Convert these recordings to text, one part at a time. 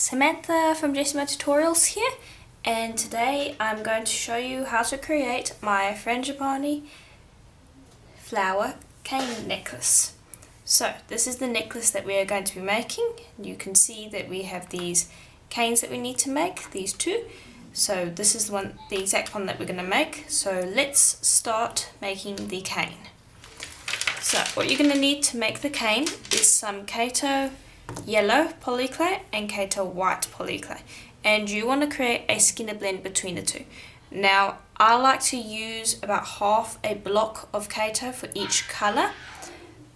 Samantha from Samantha Tutorials here, and today I'm going to show you how to create my Frangipani flower cane necklace. So this is the necklace that we are going to be making. You can see that we have these canes that we need to make, these two. So this is the exact one that we're going to make. So let's start making the cane. So what you're going to need to make the cane is some Kato yellow polyclay and Kato white polyclay, and you want to create a skinner blend between the two. Now I like to use about half a block of Kato for each colour,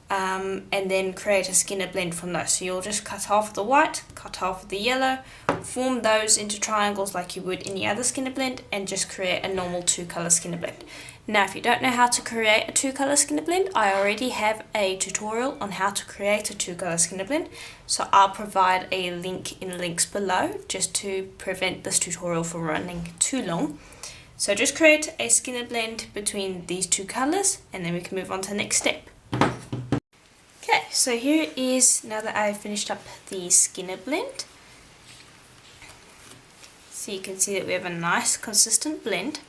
and then create a skinner blend from those. So you'll just cut half of the white, cut half of the yellow, form those into triangles like you would any other skinner blend, and just create a normal two colour skinner blend. Now if you don't know how to create a two colour skinner blend, I already have a tutorial on how to create a two colour skinner blend, so I'll provide a link in the links below just to prevent this tutorial from running too long. So just create a skinner blend between these two colours, and then we can move on to the next step. Okay, so here it is now that I've finished up the skinner blend. So you can see that we have a nice consistent blend.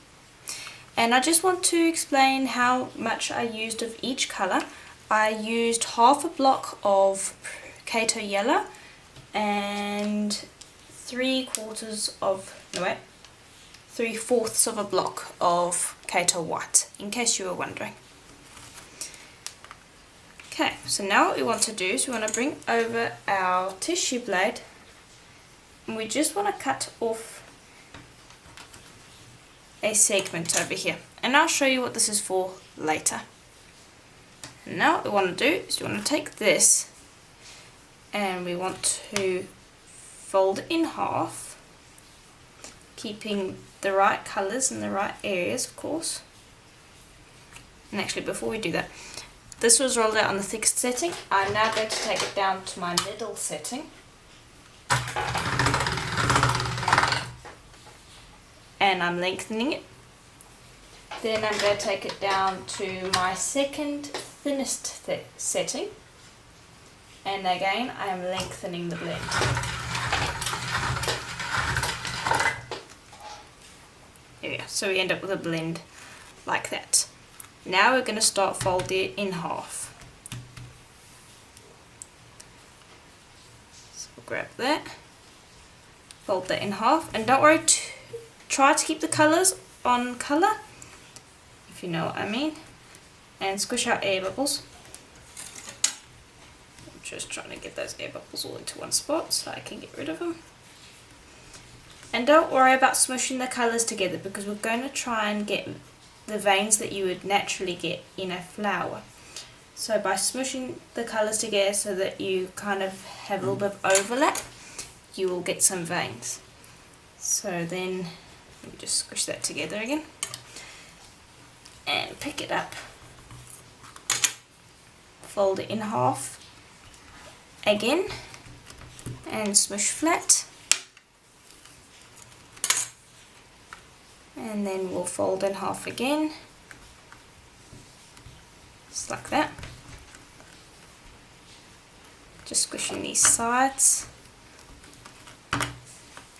And I just want to explain how much I used of each colour. I used half a block of Kato yellow and 3/4 of a block of Kato white, in case you were wondering. Okay, so now what we want to do is we want to bring over our tissue blade, and we just want to cut off a segment over here, and I'll show you what this is for later. Now what we want to do is we want to take this and we want to fold it in half, keeping the right colours in the right areas, of course. And actually, before we do that, this was rolled out on the thickest setting. I'm now going to take it down to my middle setting, and I'm lengthening it. Then I'm going to take it down to my second thinnest setting, and again I am lengthening the blend. There we go. So we end up with a blend like that. Now we're going to start folding it in half. So we'll grab that, fold that in half, and don't worry, try to keep the colours on colour, if you know what I mean, and squish out air bubbles. I'm just trying to get those air bubbles all into one spot so I can get rid of them. And don't worry about smushing the colours together, because we're going to try and get the veins that you would naturally get in a flower. So by smushing the colours together so that you kind of have a little bit of overlap, you will get some veins. So then let me just squish that together again and pick it up, fold it in half again and smush flat, and then we'll fold in half again, just like that, just squishing these sides.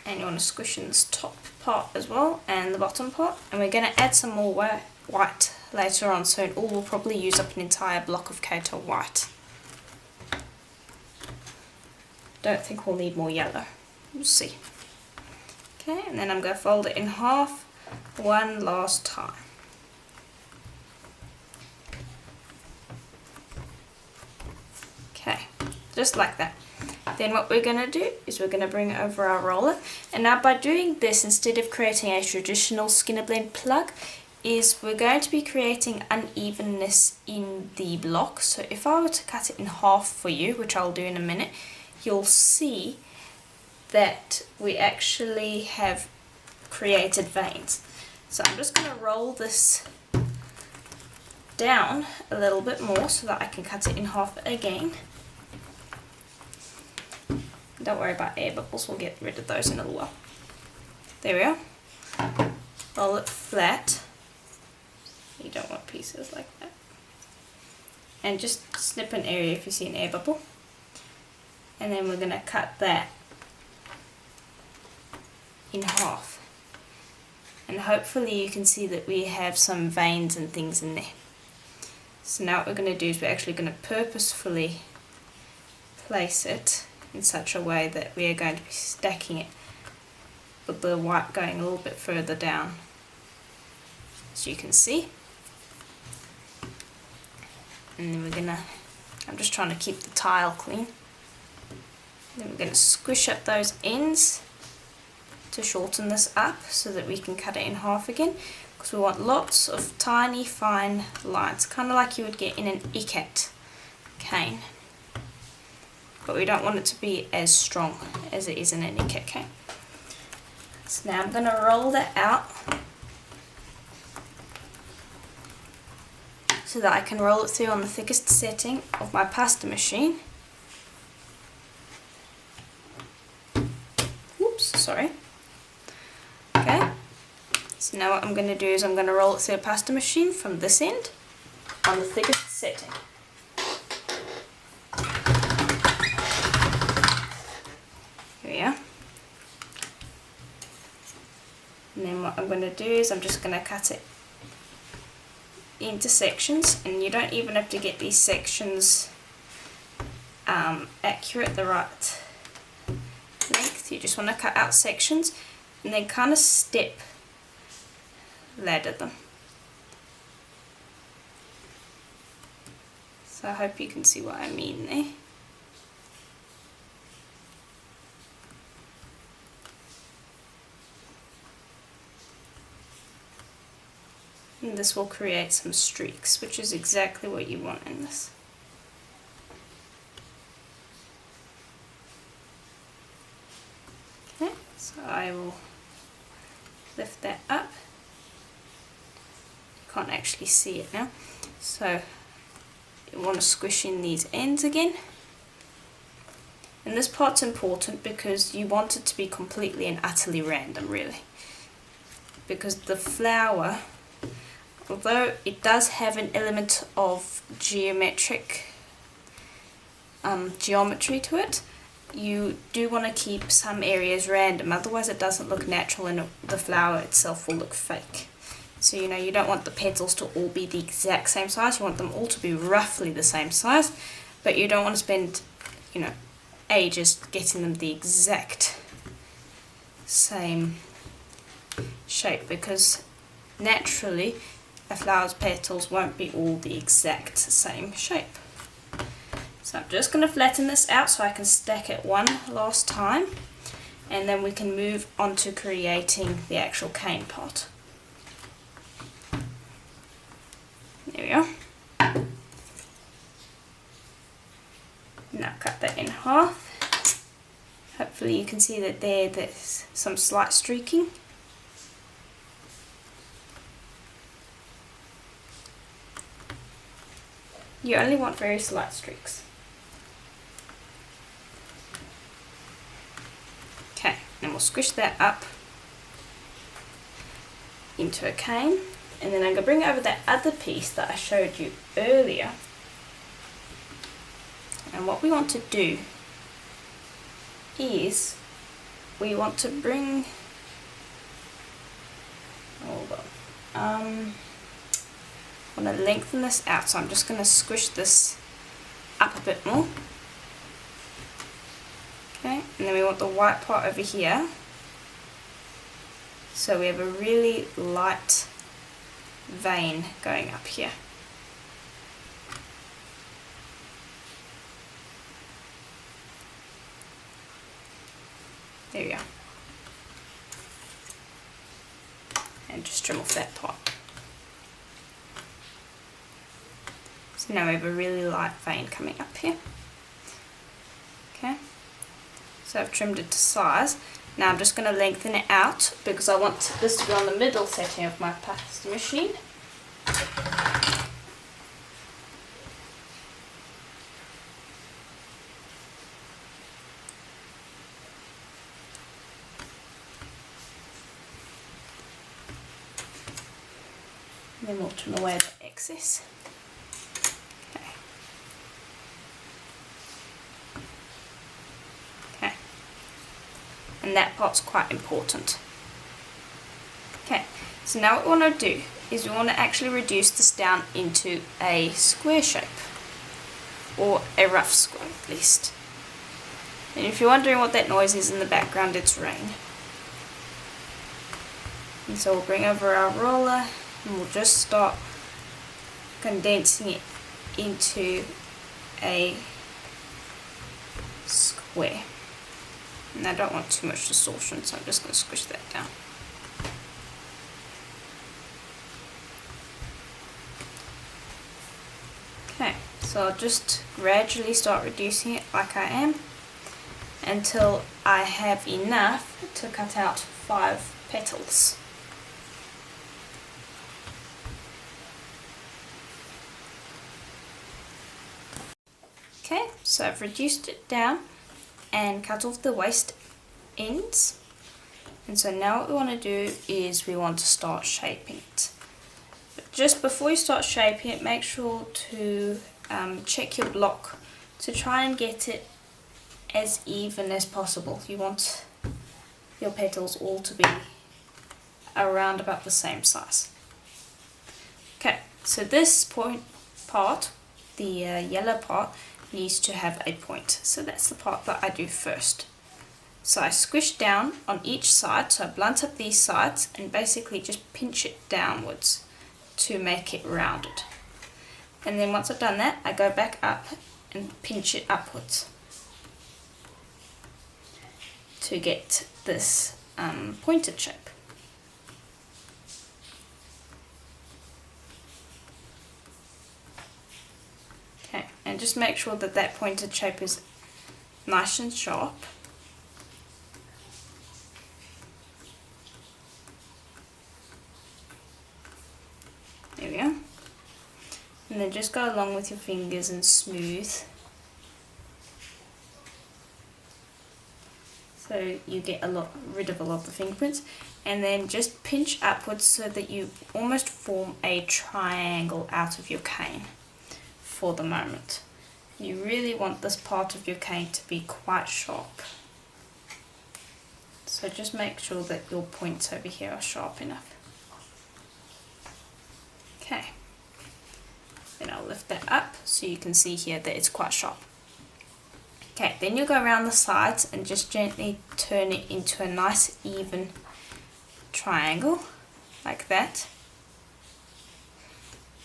And you want to squish in this top part as well, and the bottom part, and we're going to add some more white later on, so in all we'll probably use up an entire block of Kato white. Don't think we'll need more yellow, we'll see. Okay, and then I'm going to fold it in half one last time. Okay, just like that. Then what we're going to do is we're going to bring over our roller, and now by doing this, instead of creating a traditional skinner blend plug, is we're going to be creating unevenness in the block. So if I were to cut it in half for you, which I'll do in a minute, you'll see that we actually have created veins. So I'm just going to roll this down a little bit more so that I can cut it in half again. Don't worry about air bubbles, we'll get rid of those in a little while. There we are. Roll it flat. You don't want pieces like that. And just snip an area if you see an air bubble. And then we're going to cut that in half. And hopefully you can see that we have some veins and things in there. So now what we're going to do is we're actually going to purposefully place it in such a way that we are going to be stacking it with the white going a little bit further down, as you can see. And then we're going to, I'm just trying to keep the tile clean. Then we're going to squish up those ends to shorten this up so that we can cut it in half again, because we want lots of tiny fine lines, kind of like you would get in an ikat cane, but we don't want it to be as strong as it is in an ikat cane. So now I'm going to roll that out so that I can roll it through on the thickest setting of my pasta machine. Oops, sorry. Okay, so now what I'm going to do is I'm going to roll it through a pasta machine from this end on the thickest setting. Here we are. And then what I'm going to do is I'm just going to cut it into sections, and you don't even have to get these sections accurate, the right length. You just want to cut out sections and then kind of step ladder them. So I hope you can see what I mean there. And this will create some streaks, which is exactly what you want in this. Okay, so I will lift that up. You can't actually see it now. So you want to squish in these ends again. And this part's important because you want it to be completely and utterly random, really. Because the flower, although it does have an element of geometry to it, you do want to keep some areas random, otherwise it doesn't look natural and the flower itself will look fake. So you don't want the petals to all be the exact same size, you want them all to be roughly the same size, but you don't want to spend ages getting them the exact same shape, because naturally a flower's petals won't be all the exact same shape. So I'm just going to flatten this out so I can stack it one last time, and then we can move on to creating the actual cane pot. There we are. Now cut that in half. Hopefully you can see that there's some slight streaking. You only want very slight streaks. Okay, then we'll squish that up into a cane, and then I'm going to bring over that other piece that I showed you earlier. And what we want to do is we want to bring, I want to lengthen this out, so I'm just going to squish this up a bit more. Okay, and then we want the white part over here, so we have a really light vein going up here. There we are. And just trim off that part. So now we have a really light vein coming up here. Okay, so I've trimmed it to size. Now I'm just going to lengthen it out because I want this to be on the middle setting of my pasta machine. And then we'll trim away the excess. and that part's quite important. Okay, so now what we want to do is we want to actually reduce this down into a square shape, or a rough square at least. And if you're wondering what that noise is in the background, it's rain. And so we'll bring over our roller and we'll just start condensing it into a square. And I don't want too much distortion, so I'm just going to squish that down. Okay, so I'll just gradually start reducing it like I am until I have enough to cut out 5 petals. Okay, so I've reduced it down and cut off the waste ends. And so now what we want to do is we want to start shaping it. But just before you start shaping it, make sure to check your block to try and get it as even as possible. You want your petals all to be around about the same size. Okay, so this part, the yellow part, needs to have a point. So that's the part that I do first. So I squish down on each side, so I blunt up these sides and basically just pinch it downwards to make it rounded. And then once I've done that, I go back up and pinch it upwards to get this pointed shape. Okay, and just make sure that that pointed shape is nice and sharp. There we go. And then just go along with your fingers and smooth. So you get rid of a lot of the fingerprints. And then just pinch upwards so that you almost form a triangle out of your cane for the moment. You really want this part of your cane to be quite sharp. So just make sure that your points over here are sharp enough. Okay. Then I'll lift that up so you can see here that it's quite sharp. Okay, then you go around the sides and just gently turn it into a nice even triangle, like that.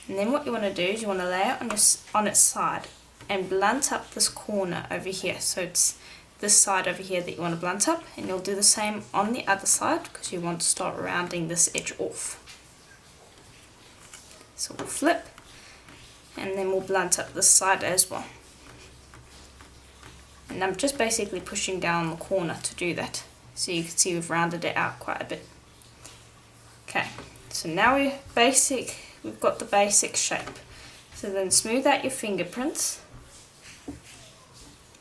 And then what you want to do is you want to lay it on its side and blunt up this corner over here. So it's this side over here that you want to blunt up, and you'll do the same on the other side because you want to start rounding this edge off. So we'll flip and then we'll blunt up this side as well. And I'm just basically pushing down the corner to do that. So you can see we've rounded it out quite a bit. Okay, so now we've got the basic shape. So then smooth out your fingerprints,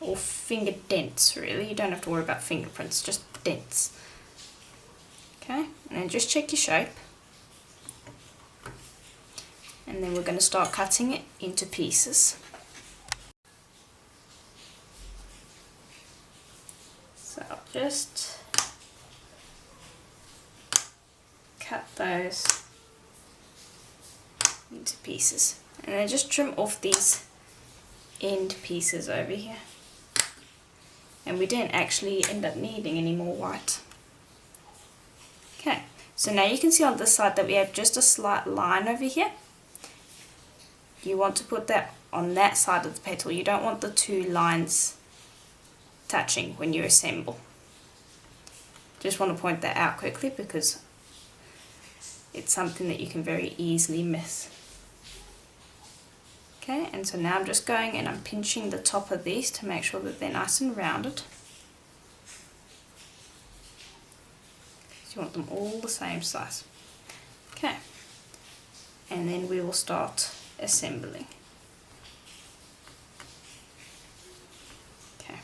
or finger dents really. You don't have to worry about fingerprints, just dents. Okay, and then just check your shape. And then we're going to start cutting it into pieces. So I'll just cut those into pieces. And then just trim off these end pieces over here. And we didn't actually end up needing any more white. Okay, so now you can see on this side that we have just a slight line over here. You want to put that on that side of the petal. You don't want the two lines touching when you assemble. Just want to point that out quickly because it's something that you can very easily miss. Okay, and so now I'm just going and I'm pinching the top of these to make sure that they're nice and rounded. You want them all the same size. Okay, and then we will start assembling. Okay.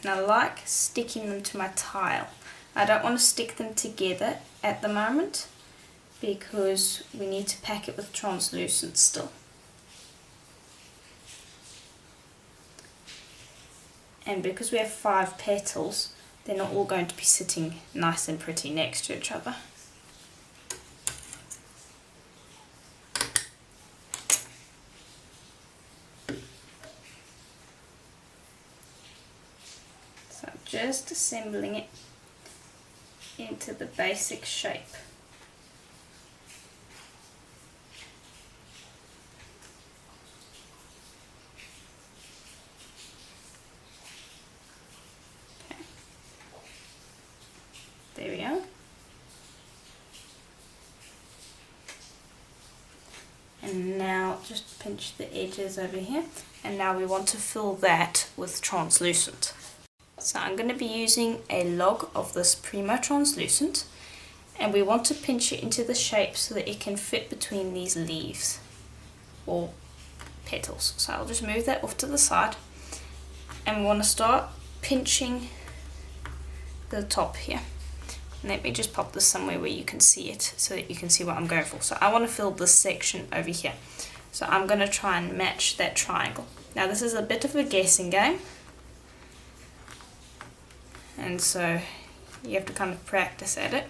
And I like sticking them to my tile. I don't want to stick them together at the moment because we need to pack it with translucent still. And because we have 5 petals, they're not all going to be sitting nice and pretty next to each other. So I'm just assembling it into the basic shape. Okay. There we are. And now just pinch the edges over here, and now we want to fill that with translucent. So I'm going to be using a log of this Primo translucent, and we want to pinch it into the shape so that it can fit between these leaves or petals. So I'll just move that off to the side, and we want to start pinching the top here. Let me just pop this somewhere where you can see it so that you can see what I'm going for. So I want to fill this section over here. So I'm going to try and match that triangle. Now this is a bit of a guessing game, and so you have to kind of practice at it.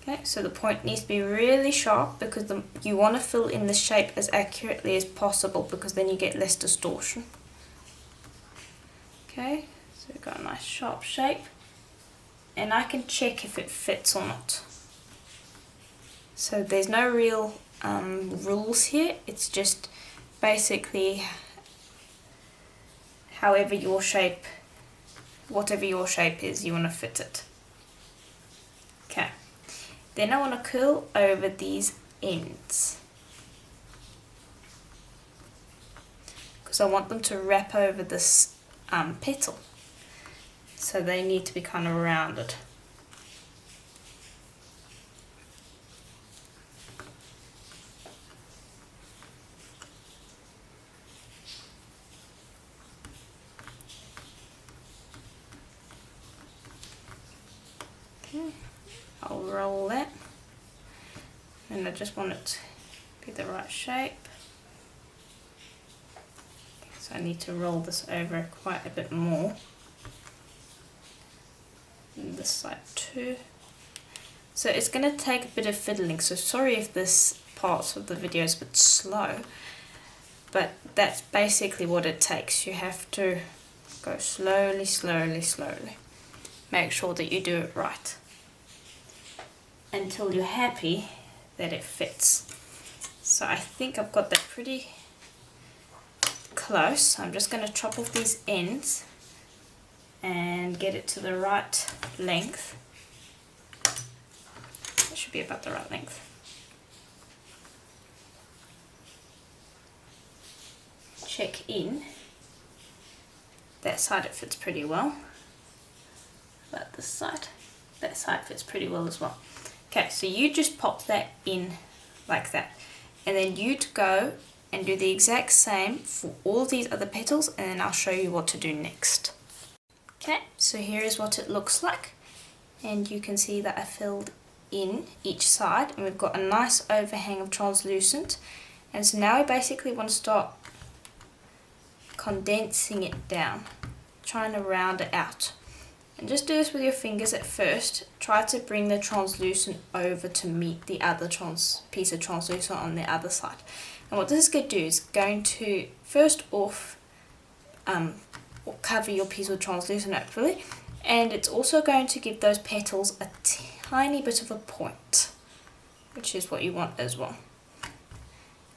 Okay, so the point needs to be really sharp because you want to fill in the shape as accurately as possible, because then you get less distortion. Okay, so we've got a nice sharp shape, and I can check if it fits or not. So there's no real rules here, it's just basically however your shape, whatever your shape is, you want to fit it. Okay, then I want to curl over these ends because I want them to wrap over this petal, so they need to be kind of rounded. Okay, I'll roll that, and I just want it to be the right shape. So I need to roll this over quite a bit more. And this side too. So it's going to take a bit of fiddling, so sorry if this part of the video is a bit slow, but that's basically what it takes. You have to go slowly, slowly, slowly. Make sure that you do it right until you're happy that it fits. So I think I've got that pretty close. I'm just going to chop off these ends and get it to the right length. It should be about the right length. Check in. That side it fits pretty well. About this side. That side fits pretty well as well. Okay, so you just pop that in like that, and then you'd go and do the exact same for all these other petals, and then I'll show you what to do next. Okay, so here is what it looks like, and you can see that I filled in each side, and we've got a nice overhang of translucent, and so now we basically want to start condensing it down, trying to round it out. And just do this with your fingers at first. Try to bring the translucent over to meet the other piece of translucent on the other side. And what this is going to do is going to first off cover your piece with translucent hopefully, and it's also going to give those petals a tiny bit of a point, which is what you want as well.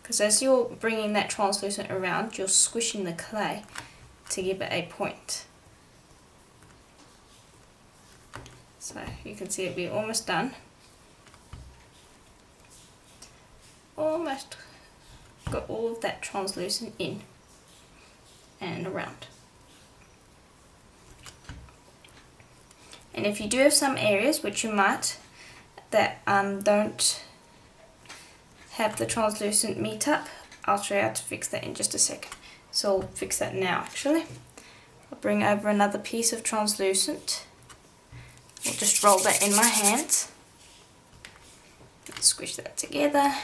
Because as you're bringing that translucent around, you're squishing the clay to give it a point. So you can see it, we're almost done. Almost got all of that translucent in and around. And if you do have some areas, which you might, that don't have the translucent meet up, I'll show you how to fix that in just a second. So I'll fix that now actually. I'll bring over another piece of translucent. We'll just roll that in my hands. Squish that together.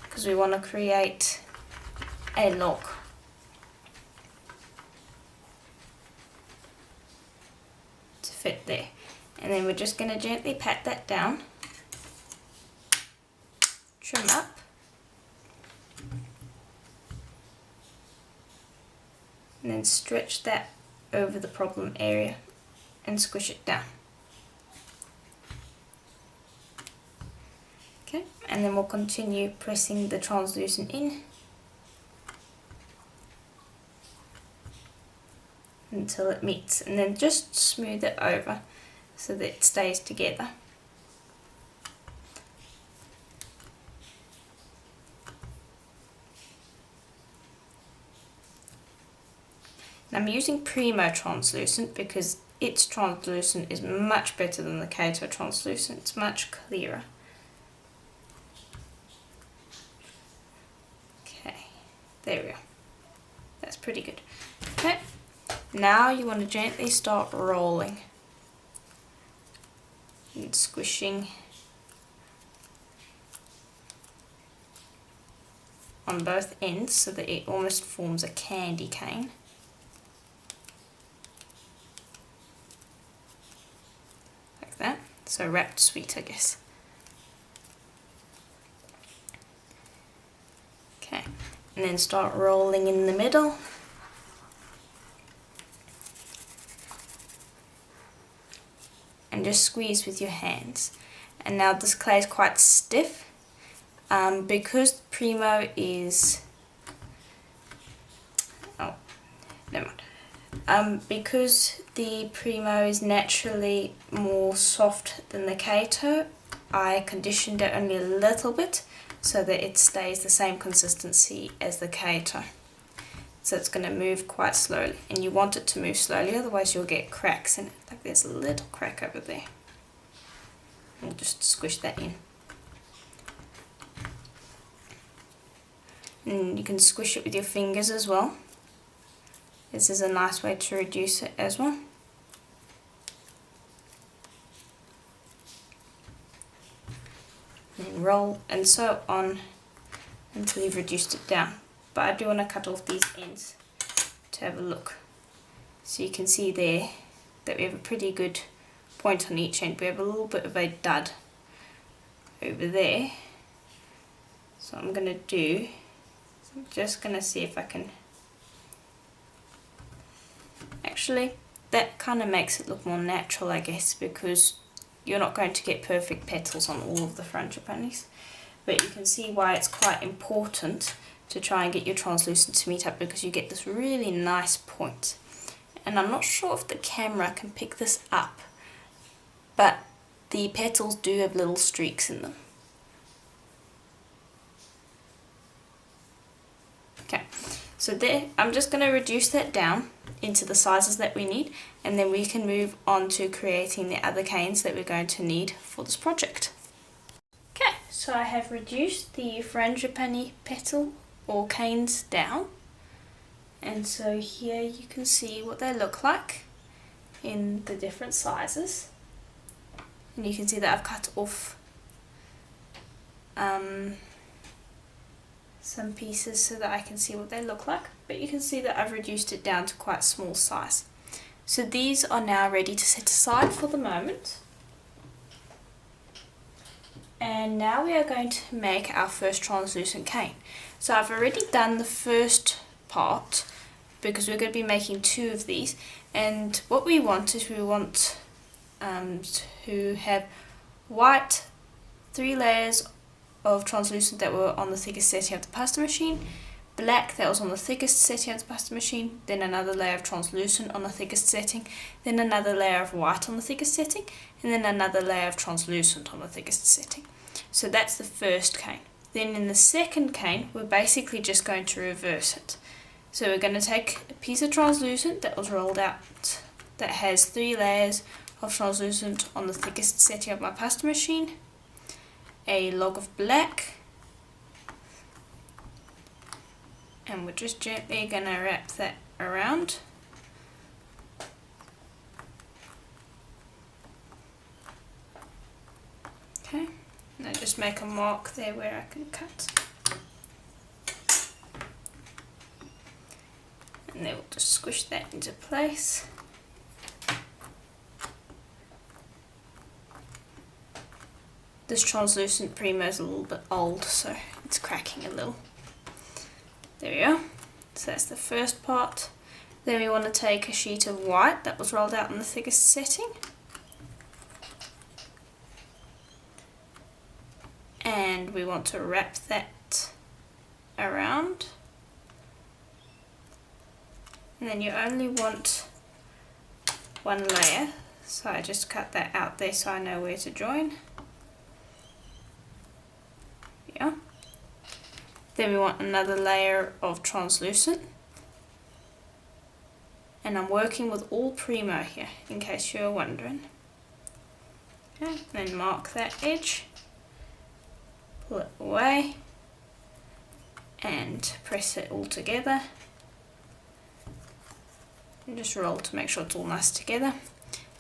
Because we want to create a lock. To fit there. And then we're just going to gently pat that down. Trim up. And then stretch that over the problem area and squish it down. Okay, and then we'll continue pressing the translucent in until it meets, and then just smooth it over so that it stays together. I'm using Primo translucent because its translucent is much better than the Kato translucent. It's much clearer. Okay, there we go. That's pretty good. Okay, now you want to gently start rolling and squishing on both ends so that it almost forms a candy cane. That. So wrapped sweet, I guess. Okay, and then start rolling in the middle. And just squeeze with your hands. And now this clay is quite stiff because Primo is... Oh, never mind. Because the Primo is naturally more soft than the Kato, I conditioned it only a little bit so that it stays the same consistency as the Kato. So it's going to move quite slowly, and you want it to move slowly, otherwise you'll get cracks in it. Like there's a little crack over there. We'll just squish that in. And you can squish it with your fingers as well. This is a nice way to reduce it as well. And then roll and so on until you've reduced it down. But I do want to cut off these ends to have a look. So you can see there that we have a pretty good point on each end. We have a little bit of a dud over there. So what I'm going to do is I'm just going to see if I can... Actually, that kind of makes it look more natural, I guess, because you're not going to get perfect petals on all of the Frangipanis. But you can see why it's quite important to try and get your translucent to meet up, because you get this really nice point. And I'm not sure if the camera can pick this up, but the petals do have little streaks in them. Okay, so there, I'm just going to reduce that down into the sizes that we need, and then we can move on to creating the other canes that we're going to need for this project. Okay, so I have reduced the Frangipani petal or canes down, and so here you can see what they look like in the different sizes, and you can see that I've cut off some pieces so that I can see what they look like, but you can see that I've reduced it down to quite small size. So these are now ready to set aside for the moment. And now we are going to make our first translucent cane. So I've already done the first part because we're going to be making 2 of these, and what we want is we want to have white 3 layers of translucent that were on the thickest setting of the pasta machine, black that was on the thickest setting of the pasta machine, then another layer of translucent on the thickest setting, then another layer of white on the thickest setting, and then another layer of translucent on the thickest setting. So that's the first cane. Then in the second cane, we're basically just going to reverse it. So we're going to take a piece of translucent that was rolled out that has 3 layers of translucent on the thickest setting of my pasta machine, a log of black, And we're just gently going to wrap that around. Okay, now just make a mark there where I can cut. And then we'll just squish that into place. This translucent Primo is a little bit old, so it's cracking a little. There we are. So that's the first part. Then we want to take a sheet of white that was rolled out in the thickest setting. And we want to wrap that around. And then you only want one layer, so I just cut that out there so I know where to join. Yeah. Then we want another layer of translucent. And I'm working with all Primo here, in case you're wondering. Okay, then mark that edge, pull it away, and press it all together. And just roll to make sure it's all nice together.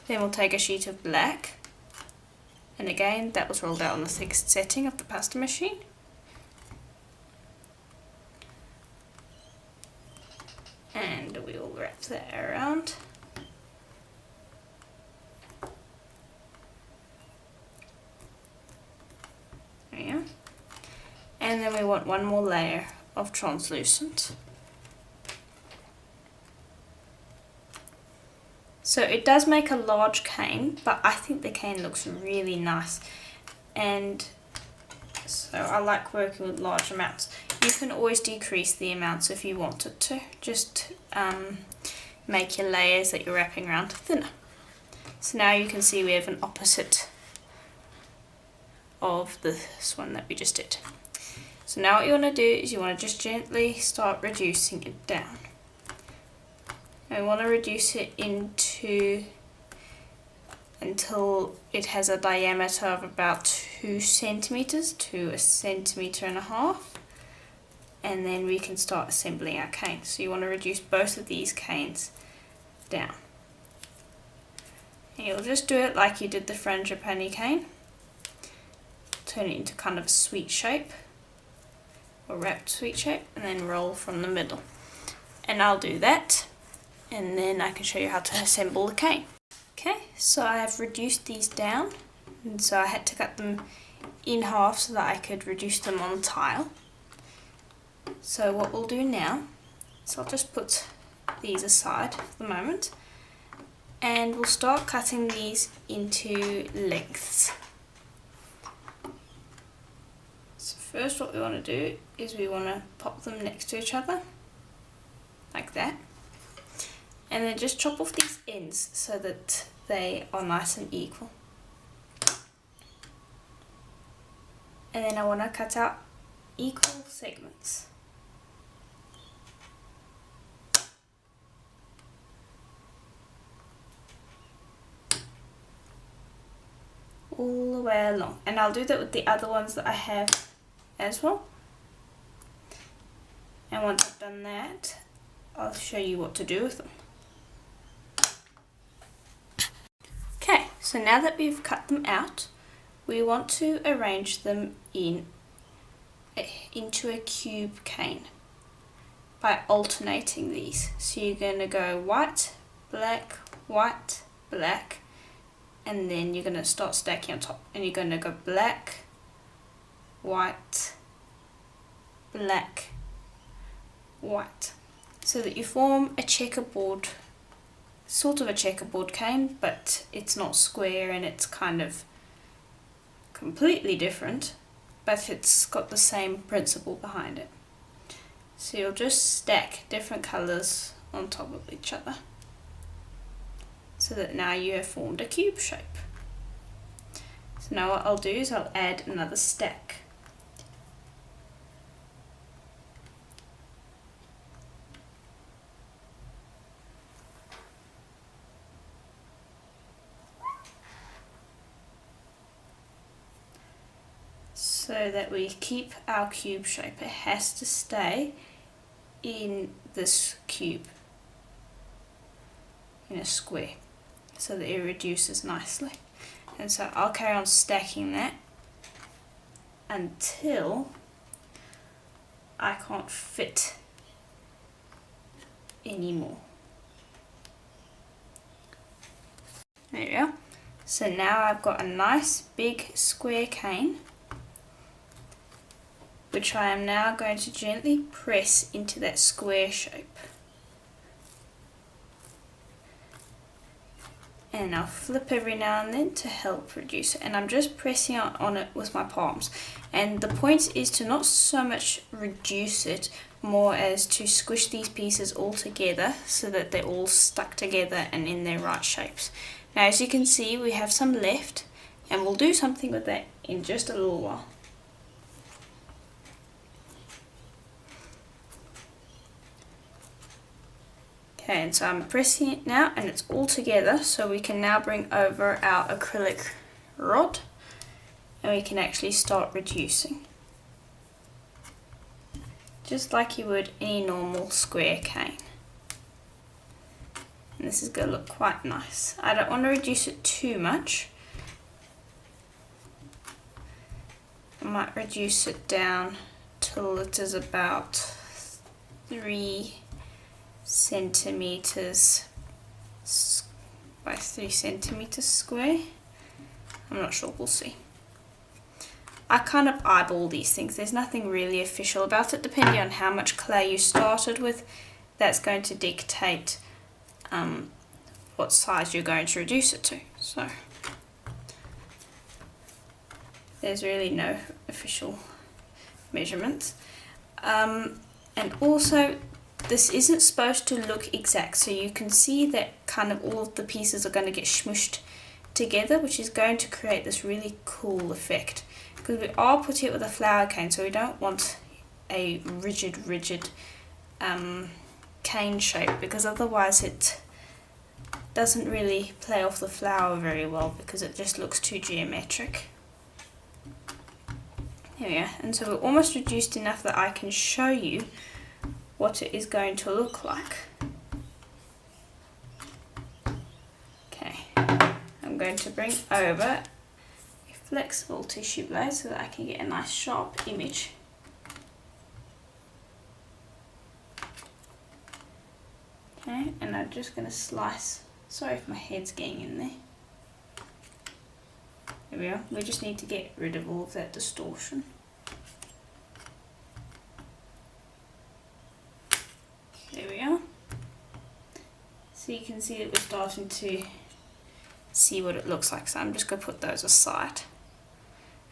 Then we'll take a sheet of black, and again that was rolled out on the thickest setting of the pasta machine. And we will wrap that around. There we are. And then we want one more layer of translucent. So it does make a large cane, but I think the cane looks really nice. And so I like working with large amounts. You can always decrease the amounts if you wanted to. Just make your layers that you're wrapping around thinner. So now you can see we have an opposite of this one that we just did. So now what you want to do is you want to just gently start reducing it down. And we want to reduce it until it has a diameter of about 2 centimeters to 1.5 centimeters. And then we can start assembling our cane. So you want to reduce both of these canes down. And you'll just do it like you did the Frangipani cane. Turn it into kind of a sweet shape, or wrapped sweet shape, and then roll from the middle. And I'll do that, and then I can show you how to assemble the cane. Okay, so I have reduced these down, and so I had to cut them in half so that I could reduce them on tile. So what we'll do now is I'll just put these aside for the moment, and we'll start cutting these into lengths. So first what we want to do is we want to pop them next to each other, like that. And then just chop off these ends so that they are nice and equal. And then I want to cut out equal segments. All the way along. And I'll do that with the other ones that I have as well. And once I've done that, I'll show you what to do with them. Okay, so now that we've cut them out, we want to arrange them into a cube cane by alternating these. So you're going to go white, black, and then you're going to start stacking on top. And you're going to go black, white, black, white. So that you form a checkerboard, sort of a checkerboard cane, but it's not square and it's kind of completely different, but it's got the same principle behind it. So you'll just stack different colours on top of each other, so that now you have formed a cube shape. So now what I'll do is I'll add another stack. So that we keep our cube shape. It has to stay in this cube, in a square, so that it reduces nicely. And so I'll carry on stacking that until I can't fit anymore. There we are. So now I've got a nice big square cane, which I am now going to gently press into that square shape. And I'll flip every now and then to help reduce it. And I'm just pressing on it with my palms. And the point is to not so much reduce it, more as to squish these pieces all together so that they're all stuck together and in their right shapes. Now as you can see, we have some left, and we'll do something with that in just a little while. Okay, and so I'm pressing it now and it's all together, so we can now bring over our acrylic rod and we can actually start reducing. Just like you would any normal square cane. And this is going to look quite nice. I don't want to reduce it too much. I might reduce it down till it is about 3 centimeters by 3 centimeters square. I'm not sure, we'll see. I kind of eyeball these things. There's nothing really official about it. Depending on how much clay you started with, that's going to dictate what size you're going to reduce it to. So there's really no official measurements. And also, this isn't supposed to look exact, so you can see that kind of all of the pieces are going to get smooshed together, which is going to create this really cool effect. Because we are putting it with a flower cane, so we don't want a rigid cane shape, because otherwise it doesn't really play off the flower very well, because it just looks too geometric. There we go, and so we're almost reduced enough that I can show you what it is going to look like. Okay, I'm going to bring over a flexible tissue blade so that I can get a nice sharp image. Okay, and I'm just going to slice. Sorry if my head's getting in there. There we are. We just need to get rid of all of that distortion. There we are. So you can see that we're starting to see what it looks like. So I'm just going to put those aside.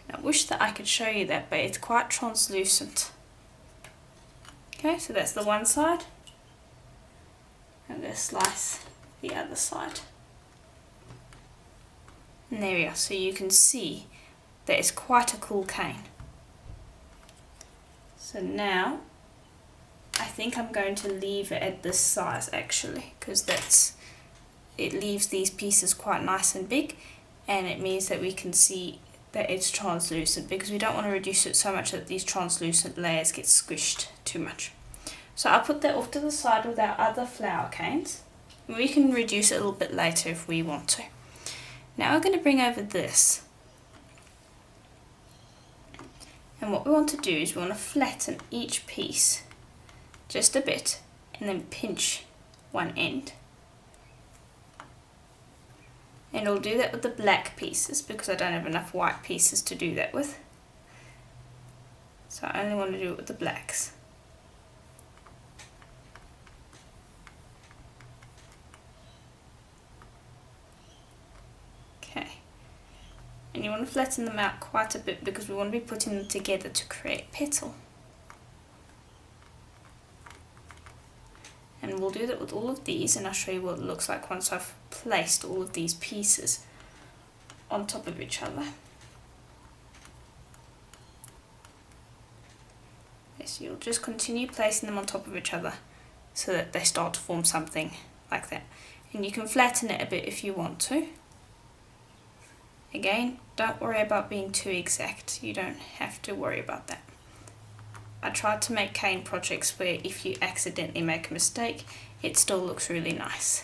And I wish that I could show you that, but it's quite translucent. Okay, so that's the one side. I'm going to slice the other side. And there we are. So you can see that it's quite a cool cane. So now I think I'm going to leave it at this size actually, because it leaves these pieces quite nice and big, and it means that we can see that it's translucent, because we don't want to reduce it so much that these translucent layers get squished too much. So I'll put that off to the side with our other flower canes. We can reduce it a little bit later if we want to. Now we're going to bring over this. And what we want to do is we want to flatten each piece just a bit and then pinch one end. And I'll do that with the black pieces because I don't have enough white pieces to do that with. So I only want to do it with the blacks. Okay. And you want to flatten them out quite a bit because we want to be putting them together to create petal. And we'll do that with all of these, and I'll show you what it looks like once I've placed all of these pieces on top of each other. So you'll just continue placing them on top of each other so that they start to form something like that. And you can flatten it a bit if you want to. Again, don't worry about being too exact. You don't have to worry about that. I tried to make cane projects where if you accidentally make a mistake, it still looks really nice.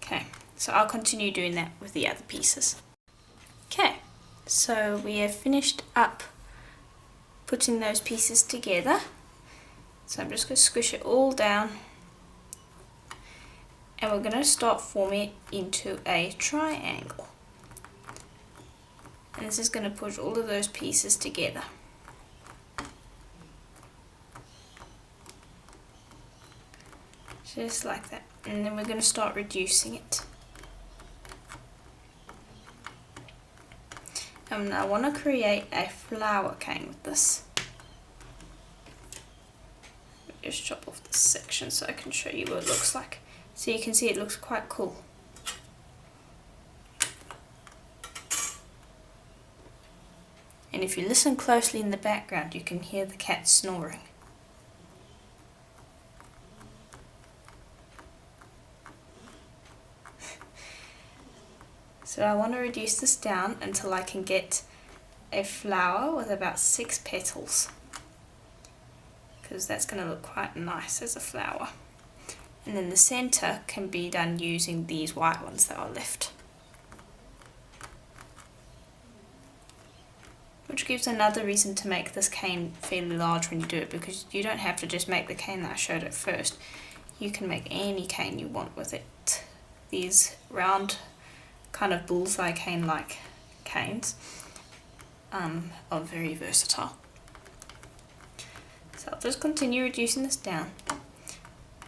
Okay, so I'll continue doing that with the other pieces. Okay, so we have finished up putting those pieces together. So I'm just going to squish it all down, and we're going to start forming it into a triangle. And this is going to push all of those pieces together. Just like that. And then we're going to start reducing it. And I want to create a flower cane with this. Just chop off this section so I can show you what it looks like. So you can see it looks quite cool. And if you listen closely in the background, you can hear the cat snoring. So I want to reduce this down until I can get a flower with about 6 petals, because that's going to look quite nice as a flower. And then the center can be done using these white ones that are left, which gives another reason to make this cane fairly large when you do it, because you don't have to just make the cane that I showed at first. You can make any cane you want with it. These round kind of bullseye cane-like canes are very versatile. So I'll just continue reducing this down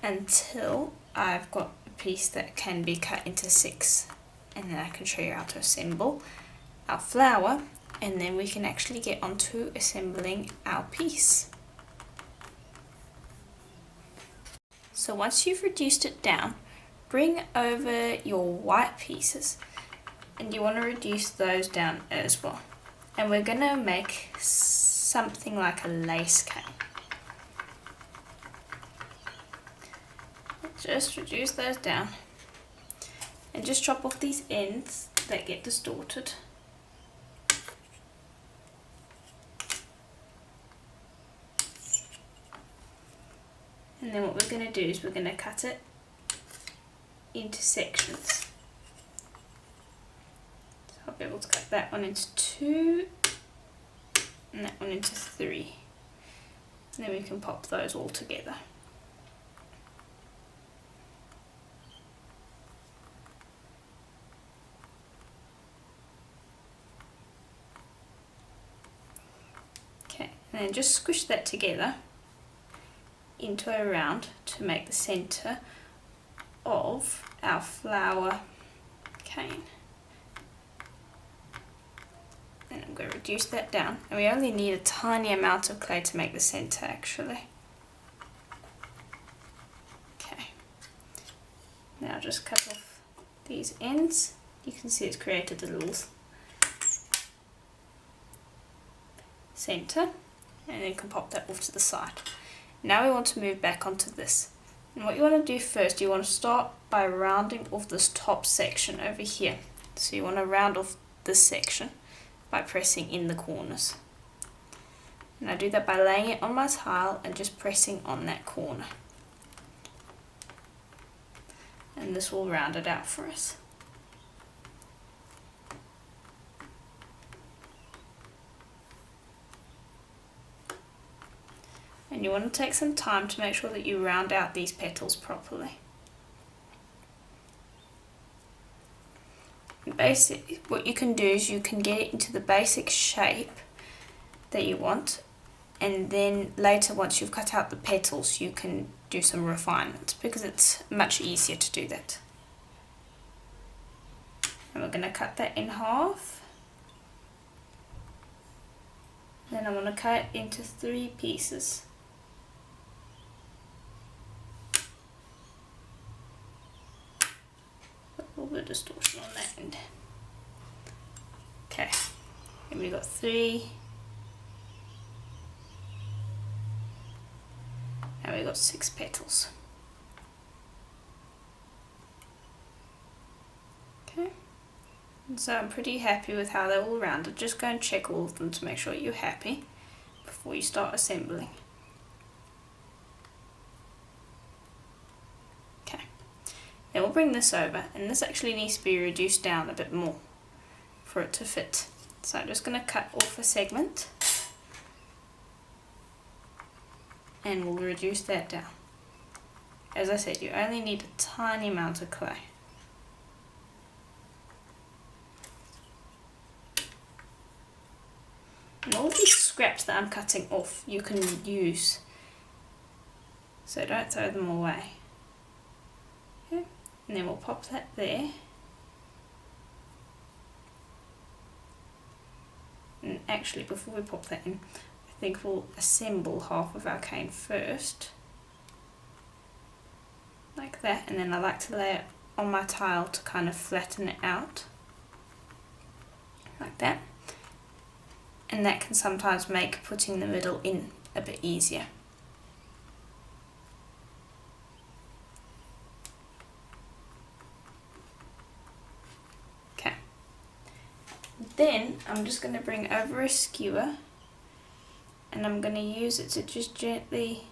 until I've got a piece that can be cut into 6, and then I can show you how to assemble our flower, and then we can actually get onto assembling our piece. So once you've reduced it down, bring over your white pieces, and you want to reduce those down as well. And we're going to make something like a lace cane. Just reduce those down and just chop off these ends that get distorted. And then what we're going to do is we're going to cut it into sections. So I'll be able to cut that one into 2 and that one into 3. And then we can pop those all together. Okay, and then just squish that together into a round to make the center of our flower cane. And I'm going to reduce that down, and we only need a tiny amount of clay to make the center actually. Okay, now just cut off these ends. You can see it's created a little center, and then you can pop that off to the side. Now we want to move back onto this, and what you want to do first, you want to start by rounding off this top section over here. So you want to round off this section by pressing in the corners, and I do that by laying it on my tile and just pressing on that corner, and this will round it out for us. And you want to take some time to make sure that you round out these petals properly. What you can do is you can get it into the basic shape that you want, and then later once you've cut out the petals you can do some refinement, because it's much easier to do that. And we're going to cut that in half. Then I'm going to cut it into 3 pieces. A little bit of distortion on that end. Okay, and we've got 3, and we've got 6 petals. Okay, and so I'm pretty happy with how they're all rounded. Just go and check all of them to make sure you're happy. before you start assembling. Okay, then we'll bring this over, and this actually needs to be reduced down a bit more for it to fit. So I'm just going to cut off a segment and we'll reduce that down. As I said, you only need a tiny amount of clay. And all these scraps that I'm cutting off you can use, so don't throw them away. Okay. And then we'll pop that there. And actually, before we pop that in, I think we'll assemble half of our cane first, like that, and then I like to lay it on my tile to kind of flatten it out, like that. And that can sometimes make putting the middle in a bit easier. Okay. Then I'm just going to bring over a skewer and I'm going to use it to just gently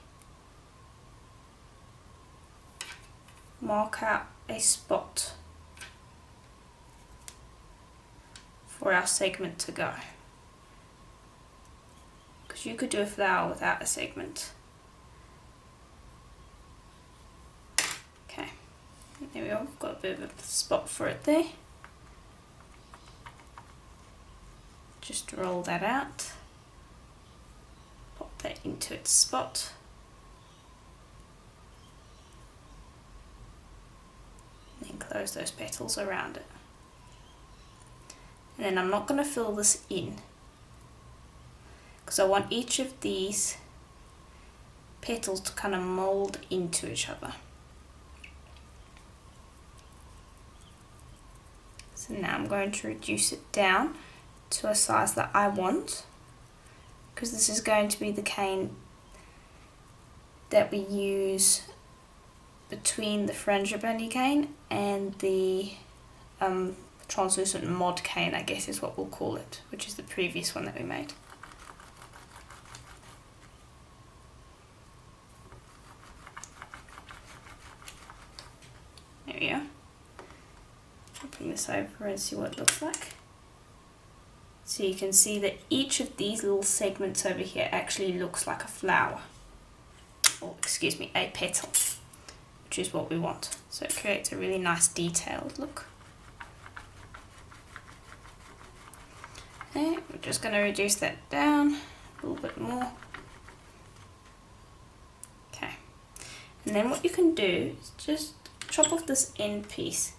mark out a spot for our segment to go. Because you could do a flower without a segment. Okay, there we go, we've got a bit of a spot for it there. Just roll that out, pop that into its spot. And then close those petals around it. And then I'm not going to fill this in, because I want each of these petals to kind of mold into each other. So now I'm going to reduce it down to a size that I want, because this is going to be the cane that we use between the Frangipani cane and the translucent mod cane, I guess is what we'll call it, which is the previous one that we made. There we go. I'll bring this over and see what it looks like. So you can see that each of these little segments over here actually looks like a flower, or excuse me, a petal, which is what we want. So it creates a really nice detailed look. Okay, we're just going to reduce that down a little bit more. Okay, and then what you can do is just chop off this end piece,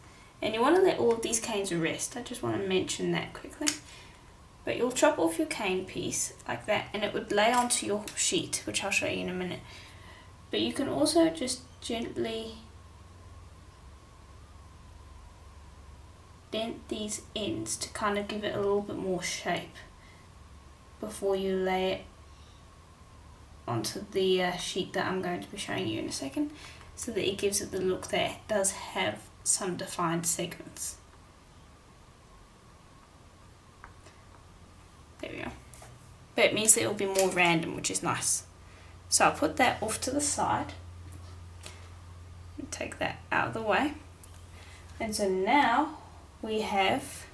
and you want to let all of these canes rest. I just want to mention that quickly. But you'll chop off your cane piece like that, and it would lay onto your sheet, which I'll show you in a minute. But you can also just gently dent these ends to kind of give it a little bit more shape before you lay it onto the sheet that I'm going to be showing you in a second, so that it gives it the look that it does have some defined segments. There we go. But it means that it will be more random, which is nice. So I'll put that off to the side and take that out of the way. And so now we have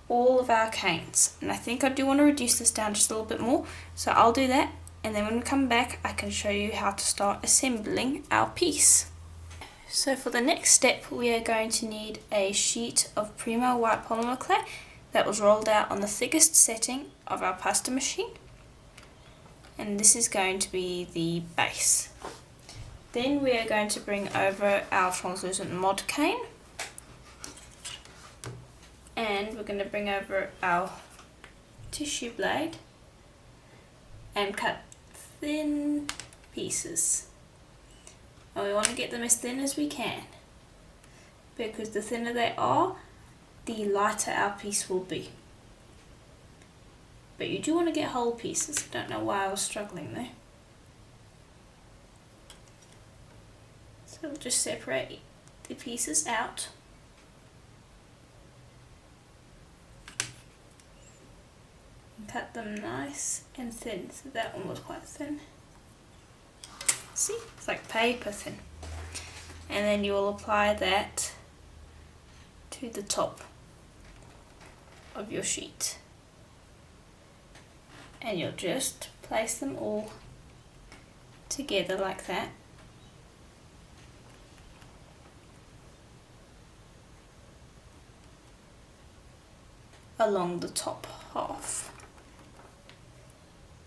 all of our canes. And I think I do want to reduce this down just a little bit more. So I'll do that, and then when we come back I can show you how to start assembling our piece. So for the next step we are going to need a sheet of Primo white polymer clay that was rolled out on the thickest setting of our pasta machine, and this is going to be the base. Then we are going to bring over our translucent mod cane, and we're going to bring over our tissue blade and cut thin pieces, and we want to get them as thin as we can, because the thinner they are, the lighter our piece will be. But you do want to get whole pieces. I don't know why I was struggling there. So we'll just separate the pieces out. cut them nice and thin. So that one was quite thin. See, it's like paper thin. And then you will apply that to the top of your sheet. And you'll just place them all together like that. Along the top half.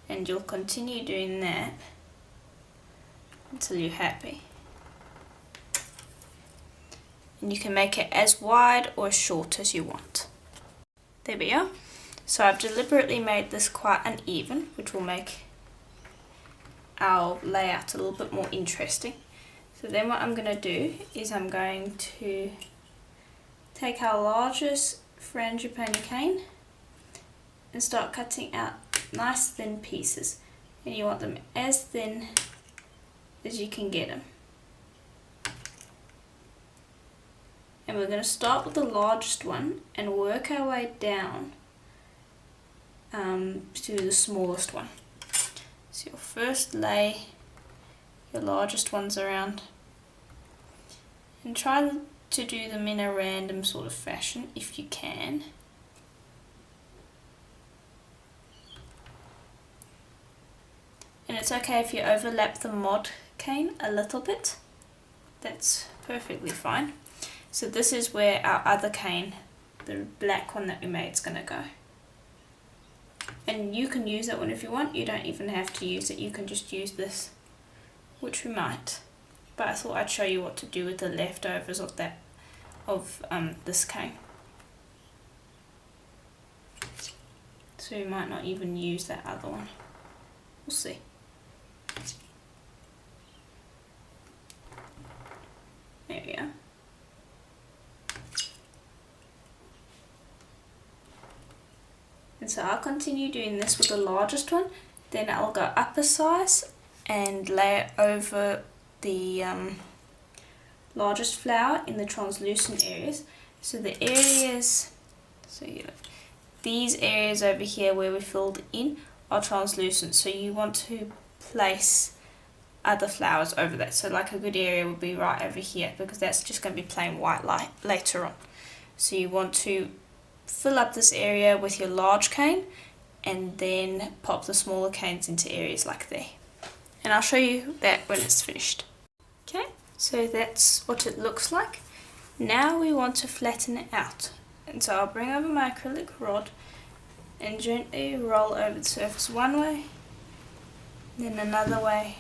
And you'll continue doing that until you're happy. And you can make it as wide or as short as you want. There we are. So I've deliberately made this quite uneven, which will make our layout a little bit more interesting. So then what I'm going to do is I'm going to take our largest Frangipani cane and start cutting out nice thin pieces, and you want them as thin as you can get them. And we're going to start with the largest one and work our way down to the smallest one. So you'll first lay your largest ones around and try to do them in a random sort of fashion if you can. And it's okay if you overlap the mod cane a little bit, that's perfectly fine. So this is where our other cane, the black one that we made, is going to go. And you can use that one if you want, you don't even have to use it, you can just use this, which we might. But I thought I'd show you what to do with the leftovers of that, this cane. So you might not even use that other one. We'll see. There we are. And so I'll continue doing this with the largest one, then I'll go up a size and lay it over the largest flower in the translucent areas. So the areas, these areas over here where we filled in are translucent, so you want to place other flowers over that. So like a good area would be right over here, because that's just going to be plain white light later on. So you want to fill up this area with your large cane and then pop the smaller canes into areas like there. And I'll show you that when it's finished. Okay, so that's what it looks like. Now we want to flatten it out. And so I'll bring over my acrylic rod and gently roll over the surface one way, then another way,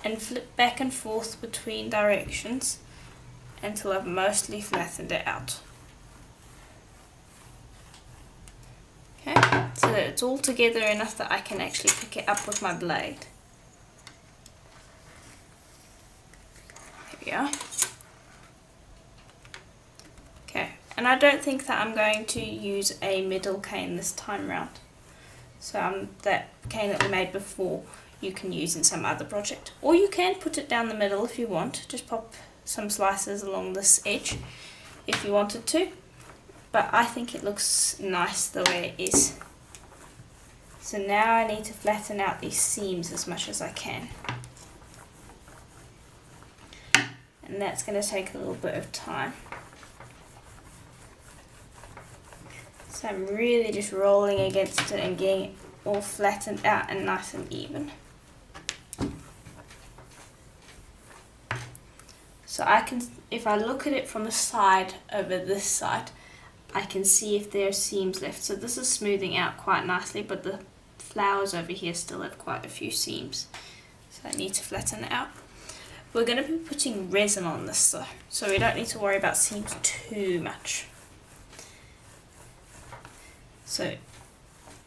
and flip back and forth between directions until I've mostly flattened it out. Okay, so that it's all together enough that I can actually pick it up with my blade. There we are. Okay, and I don't think that I'm going to use a middle cane this time round. So that cane that we made before you can use in some other project. Or you can put it down the middle if you want. Just pop some slices along this edge if you wanted to. But I think it looks nice the way it is. So now I need to flatten out these seams as much as I can. And that's going to take a little bit of time. So I'm really just rolling against it and getting it all flattened out and nice and even. So I can, if I look at it from the side over this side, I can see if there are seams left. So this is smoothing out quite nicely, but the flowers over here still have quite a few seams. So I need to flatten it out. We're going to be putting resin on this though, so we don't need to worry about seams too much. So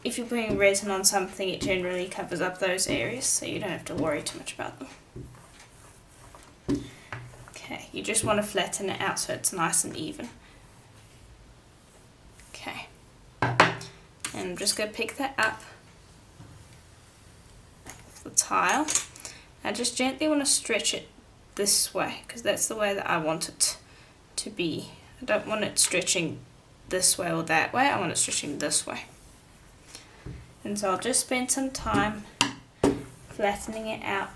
if you're putting resin on something, it generally covers up those areas, so you don't have to worry too much about them. Okay, you just want to flatten it out so it's nice and even. Okay, and I'm just going to pick that up off the tile. I just gently want to stretch it this way, because that's the way that I want it to be. I don't want it stretching this way or that way, I want it stretching this way. And so I'll just spend some time flattening it out.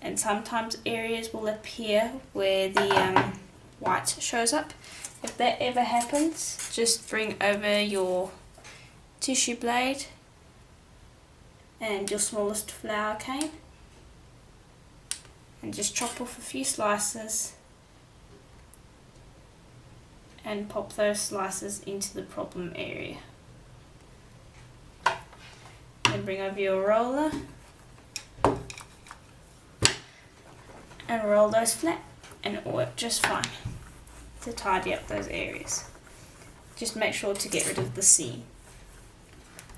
And sometimes areas will appear where the white shows up. If that ever happens, just bring over your tissue blade and your smallest flour cane and just chop off a few slices and pop those slices into the problem area. Then bring over your roller and roll those flat, and it will work just fine to tidy up those areas. Just make sure to get rid of the seam.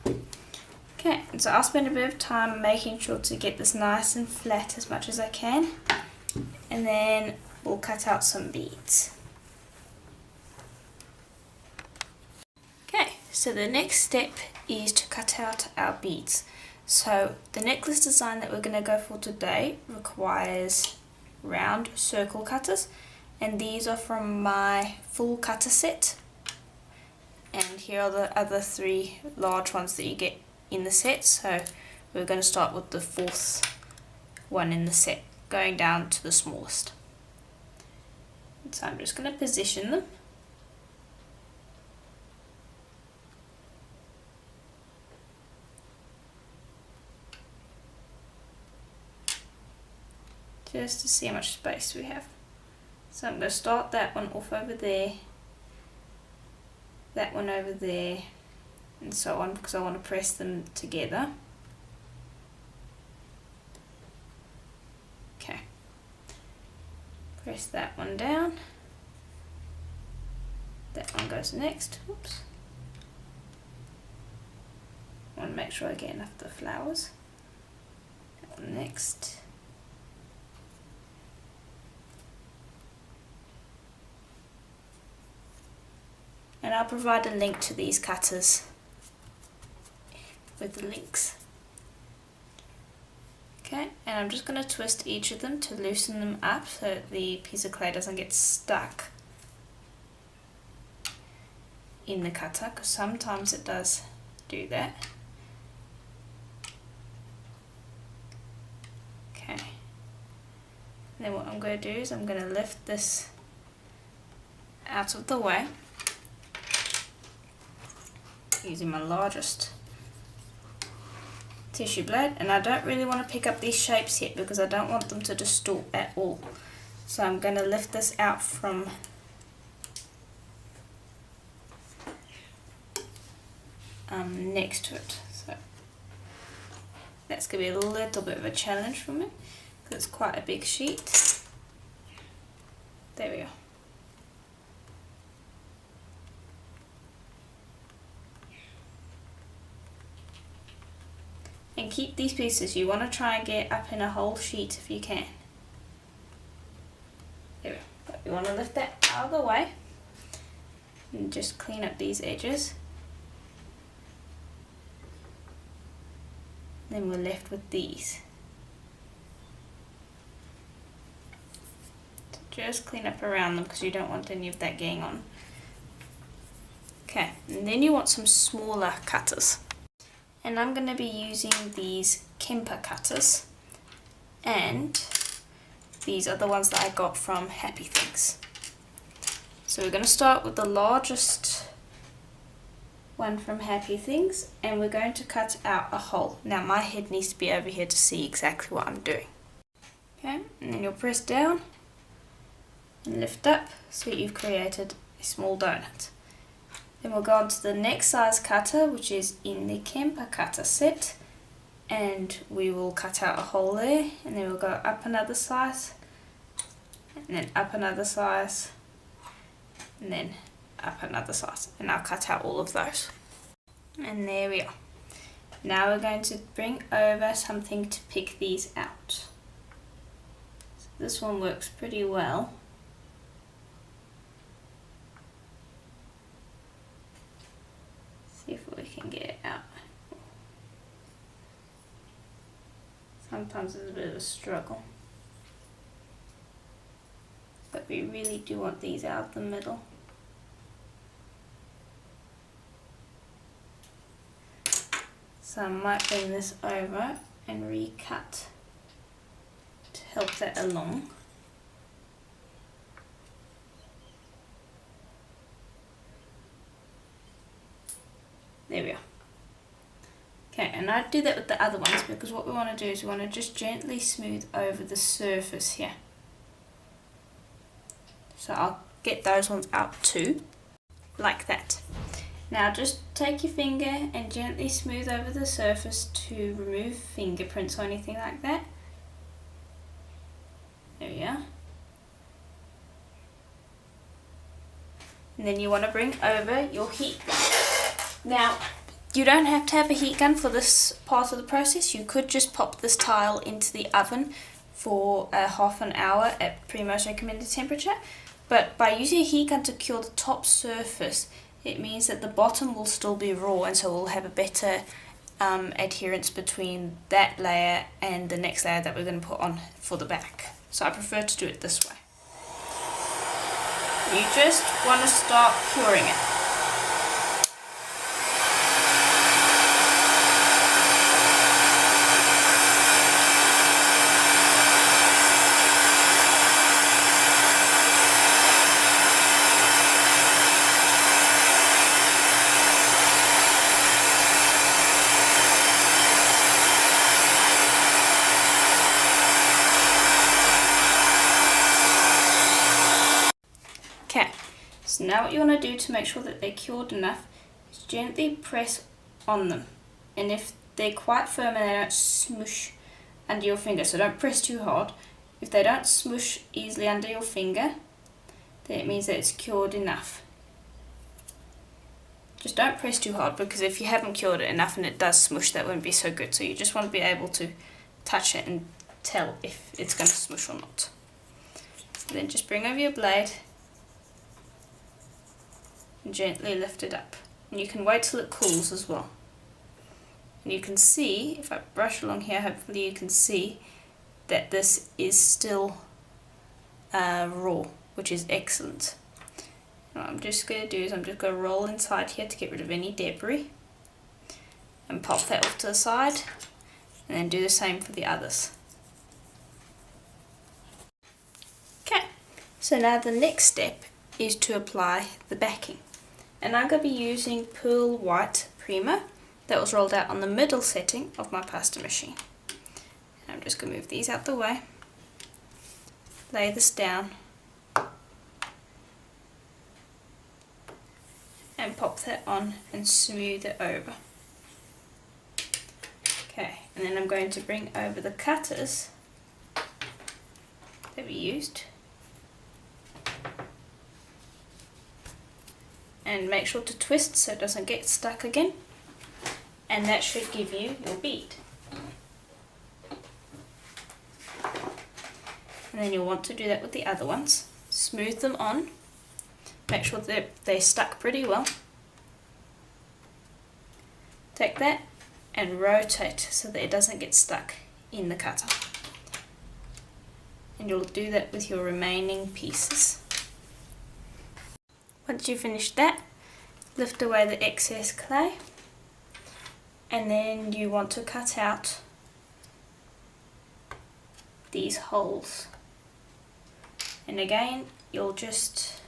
Okay, and so I'll spend a bit of time making sure to get this nice and flat as much as I can, and then we'll cut out some beads. Okay, so the next step is to cut out our beads. So the necklace design that we're going to go for today requires round circle cutters, and these are from my full cutter set, and here are the other 3 large ones that you get in the set. So we're going to start with the 4th one in the set, going down to the smallest. And so I'm just going to position them. Just to see how much space we have. So I'm going to start that one off over there, that one over there, and so on, because I want to press them together. Okay. Press that one down. That one goes next. Oops. I want to make sure I get enough of the flowers. That one next. And I'll provide a link to these cutters with the links. Okay, and I'm just going to twist each of them to loosen them up so that the piece of clay doesn't get stuck in the cutter, because sometimes it does do that. Okay, and then what I'm going to do is I'm going to lift this out of the way using my largest tissue blade, and I don't really want to pick up these shapes yet because I don't want them to distort at all. So I'm going to lift this out from next to it. So that's going to be a little bit of a challenge for me because it's quite a big sheet. There we go. And keep these pieces, you want to try and get up in a whole sheet if you can. There we go. But you want to lift that out of the way and just clean up these edges. Then we're left with these. So just clean up around them because you don't want any of that getting on. Okay, and then you want some smaller cutters. And I'm going to be using these Kemper cutters, and these are the ones that I got from Happy Things. So we're going to start with the largest one from Happy Things, and we're going to cut out a hole. Now my head needs to be over here to see exactly what I'm doing. Okay, and then you'll press down and lift up so you've created a small donut. Then we'll go on to the next size cutter, which is in the Kemper cutter set, and we will cut out a hole there, and then we'll go up another size, and then up another size, and then up another size, and I'll cut out all of those. And there we are. Now we're going to bring over something to pick these out. So this one works pretty well. See if we can get it out. Sometimes it's a bit of a struggle, but we really do want these out of the middle. So I might bring this over and recut to help that along. There we are. Okay, and I do that with the other ones because what we want to do is we want to just gently smooth over the surface here. So I'll get those ones out too, like that. Now just take your finger and gently smooth over the surface to remove fingerprints or anything like that. There we are. And then you want to bring over your heat gun. Now, you don't have to have a heat gun for this part of the process. You could just pop this tile into the oven for half an hour at pretty much recommended temperature. But by using a heat gun to cure the top surface, it means that the bottom will still be raw, and so we'll have a better adherence between that layer and the next layer that we're going to put on for the back. So I prefer to do it this way. You just want to start curing it. Okay, so now what you want to do to make sure that they're cured enough is gently press on them. And if they're quite firm and they don't smoosh under your finger, so don't press too hard. If they don't smoosh easily under your finger, then it means that it's cured enough. Just don't press too hard, because if you haven't cured it enough and it does smoosh, that won't be so good. So you just want to be able to touch it and tell if it's going to smoosh or not. So then just bring over your blade and gently lift it up, and you can wait till it cools as well. And you can see, if I brush along here, hopefully you can see that this is still raw, which is excellent. What I'm just going to do is I'm just going to roll inside here to get rid of any debris and pop that off to the side, and then do the same for the others. Okay, so now the next step is to apply the backing. And I'm going to be using Pearl White Primer that was rolled out on the middle setting of my pasta machine. And I'm just going to move these out the way, lay this down, and pop that on and smooth it over. Okay, and then I'm going to bring over the cutters that we used. And make sure to twist so it doesn't get stuck again, and that should give you your bead. And then you'll want to do that with the other ones. Smooth them on, make sure that they're stuck pretty well. Take that and rotate so that it doesn't get stuck in the cutter. And you'll do that with your remaining pieces. Once you've finished that, lift away the excess clay, and then you want to cut out these holes. And again, you'll just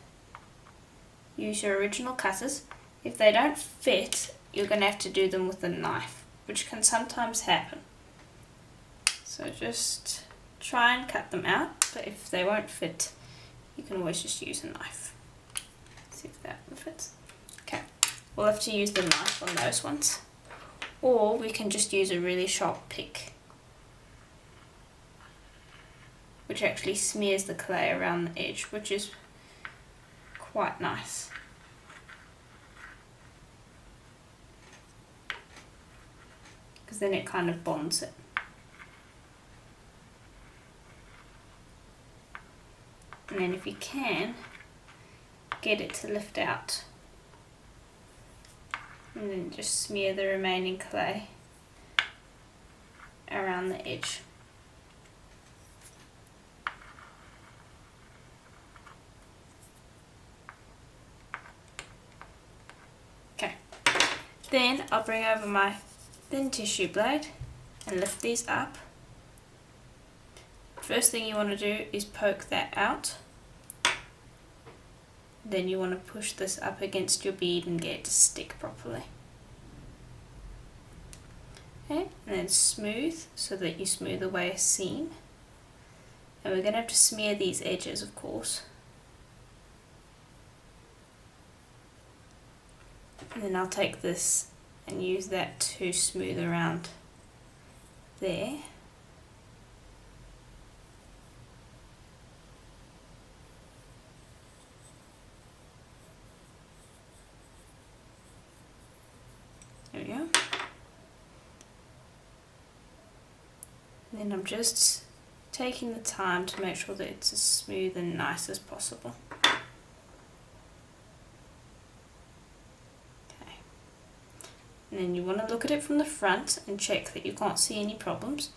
use your original cutters. If they don't fit, you're going to have to do them with a knife, which can sometimes happen. So just try and cut them out, but if they won't fit, you can always just use a knife. See if that one fits. Okay, we'll have to use the knife on those ones, or we can just use a really sharp pick, which actually smears the clay around the edge, which is quite nice. Because then it kind of bonds it. And then if you can, get it to lift out, and then just smear the remaining clay around the edge. Okay, then I'll bring over my thin tissue blade and lift these up. First thing you want to do is poke that out. Then you want to push this up against your bead and get it to stick properly. Okay, and then smooth so that you smooth away a seam. And we're going to have to smear these edges, of course. And then I'll take this and use that to smooth around there. There we go. And then I'm just taking the time to make sure that it's as smooth and nice as possible. Okay. And then you want to look at it from the front and check that you can't see any problems.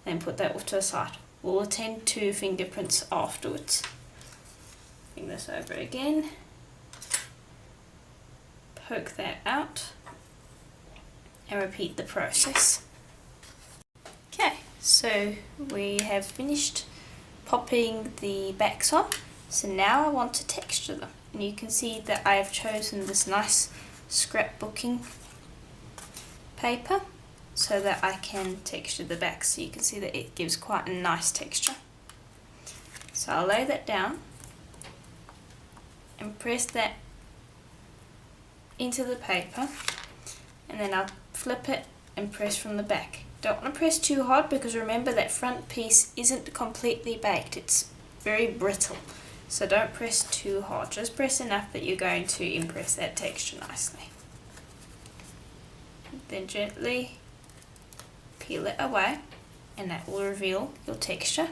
Then put that off to the side. We'll attend to fingerprints afterwards. Bring this over again. Poke that out. And repeat the process. Okay, so we have finished popping the backs on. So now I want to texture them. And you can see that I have chosen this nice scrapbooking paper so that I can texture the backs. So you can see that it gives quite a nice texture. So I'll lay that down and press that into the paper, and then I'll flip it and press from the back. Don't want to press too hard because remember that front piece isn't completely baked, it's very brittle. So don't press too hard, just press enough that you're going to impress that texture nicely. Then gently peel it away and that will reveal your texture.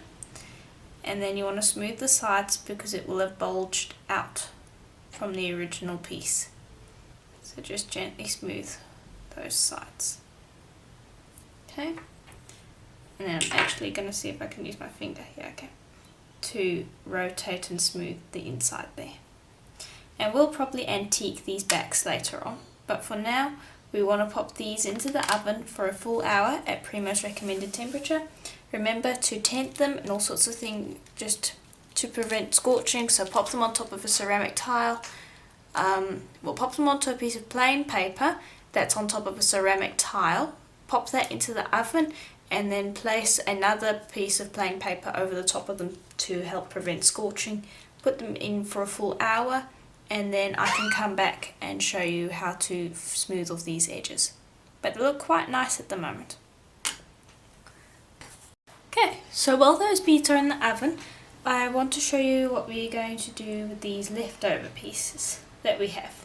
And then you want to smooth the sides because it will have bulged out from the original piece. So just gently smooth those sides. Okay, and then I'm actually going to see if I can use my finger here, okay, to rotate and smooth the inside there. And we'll probably antique these backs later on, but for now we want to pop these into the oven for a full hour at Primo's recommended temperature. Remember to tent them and all sorts of things just to prevent scorching, so pop them on top of a ceramic tile. We'll pop them onto a piece of plain paper that's on top of a ceramic tile. Pop that into the oven and then place another piece of plain paper over the top of them to help prevent scorching. Put them in for a full hour and then I can come back and show you how to smooth off these edges. But they look quite nice at the moment. Okay, so while those beads are in the oven, I want to show you what we're going to do with these leftover pieces that we have.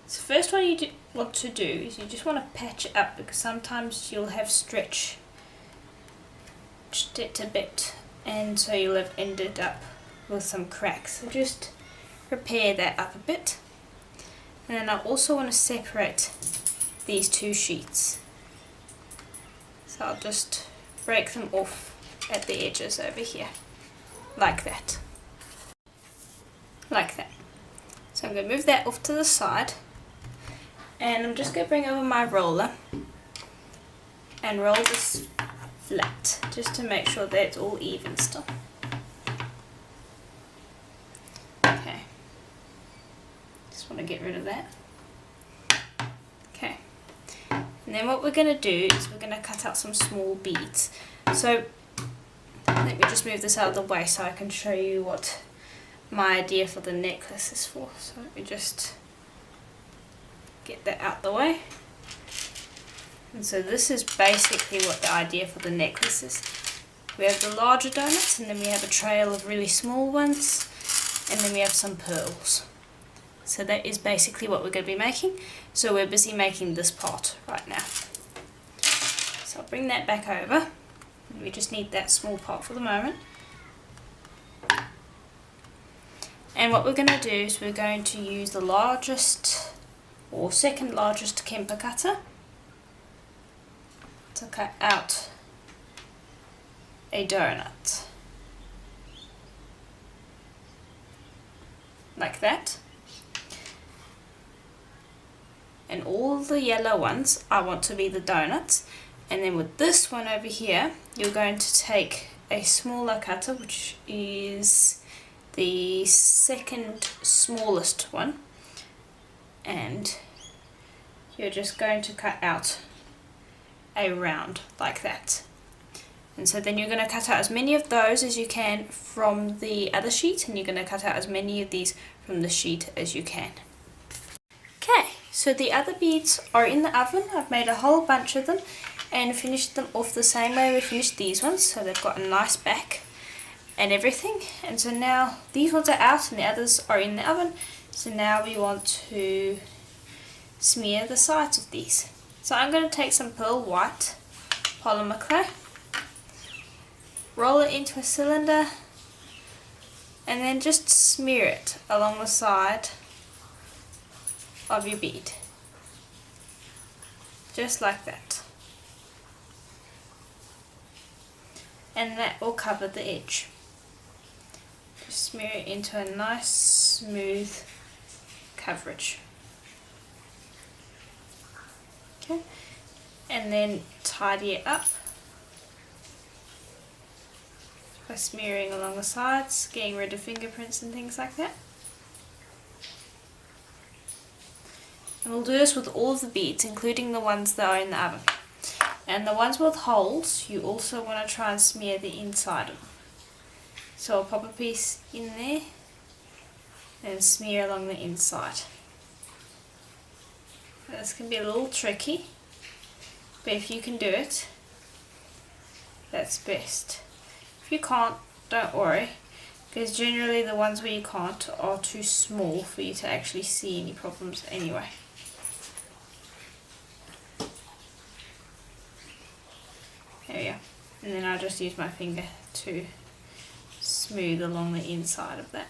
So first what you want to do is you just want to patch it up because sometimes you'll have stretched it a bit and so you'll have ended up with some cracks. So just repair that up a bit. And then I also want to separate these two sheets. So I'll just break them off at the edges over here, like that. Like that. So I'm going to move that off to the side. And I'm just going to bring over my roller and roll this flat just to make sure that it's all even still. Okay, just want to get rid of that. Okay, and then what we're going to do is we're going to cut out some small beads. So let me just move this out of the way so I can show you what my idea for the necklace is for. So let me just get that out the way. And so this is basically what the idea for the necklace is. We have the larger donuts and then we have a trail of really small ones and then we have some pearls. So that is basically what we're going to be making. So we're busy making this part right now. So I'll bring that back over. We just need that small part for the moment. And what we're going to do is we're going to use the largest or second largest Kemper cutter to cut out a donut. Like that. and all the yellow ones I want to be the donuts. And then with this one over here, you're going to take a smaller cutter, which is the second smallest one, and you're just going to cut out a round like that. And so then you're going to cut out as many of those as you can from the other sheet, and you're going to cut out as many of these from the sheet as you can. Okay, so the other beads are in the oven. I've made a whole bunch of them and finished them off the same way we finished these ones, so they've got a nice back and everything. And so now these ones are out and the others are in the oven. So now we want to smear the sides of these. So I'm going to take some pearl white polymer clay, roll it into a cylinder, and then just smear it along the side of your bead, just like that. And that will cover the edge. Just smear it into a nice smooth coverage. Okay, and then tidy it up by smearing along the sides, getting rid of fingerprints and things like that. And we'll do this with all of the beads, including the ones that are in the oven. And the ones with holes, you also want to try and smear the inside of them. So I'll pop a piece in there and smear along the inside. Now this can be a little tricky, but if you can do it, that's best. If you can't, don't worry, because generally the ones where you can't are too small for you to actually see any problems anyway. There we go. And then I'll just use my finger to smooth along the inside of that.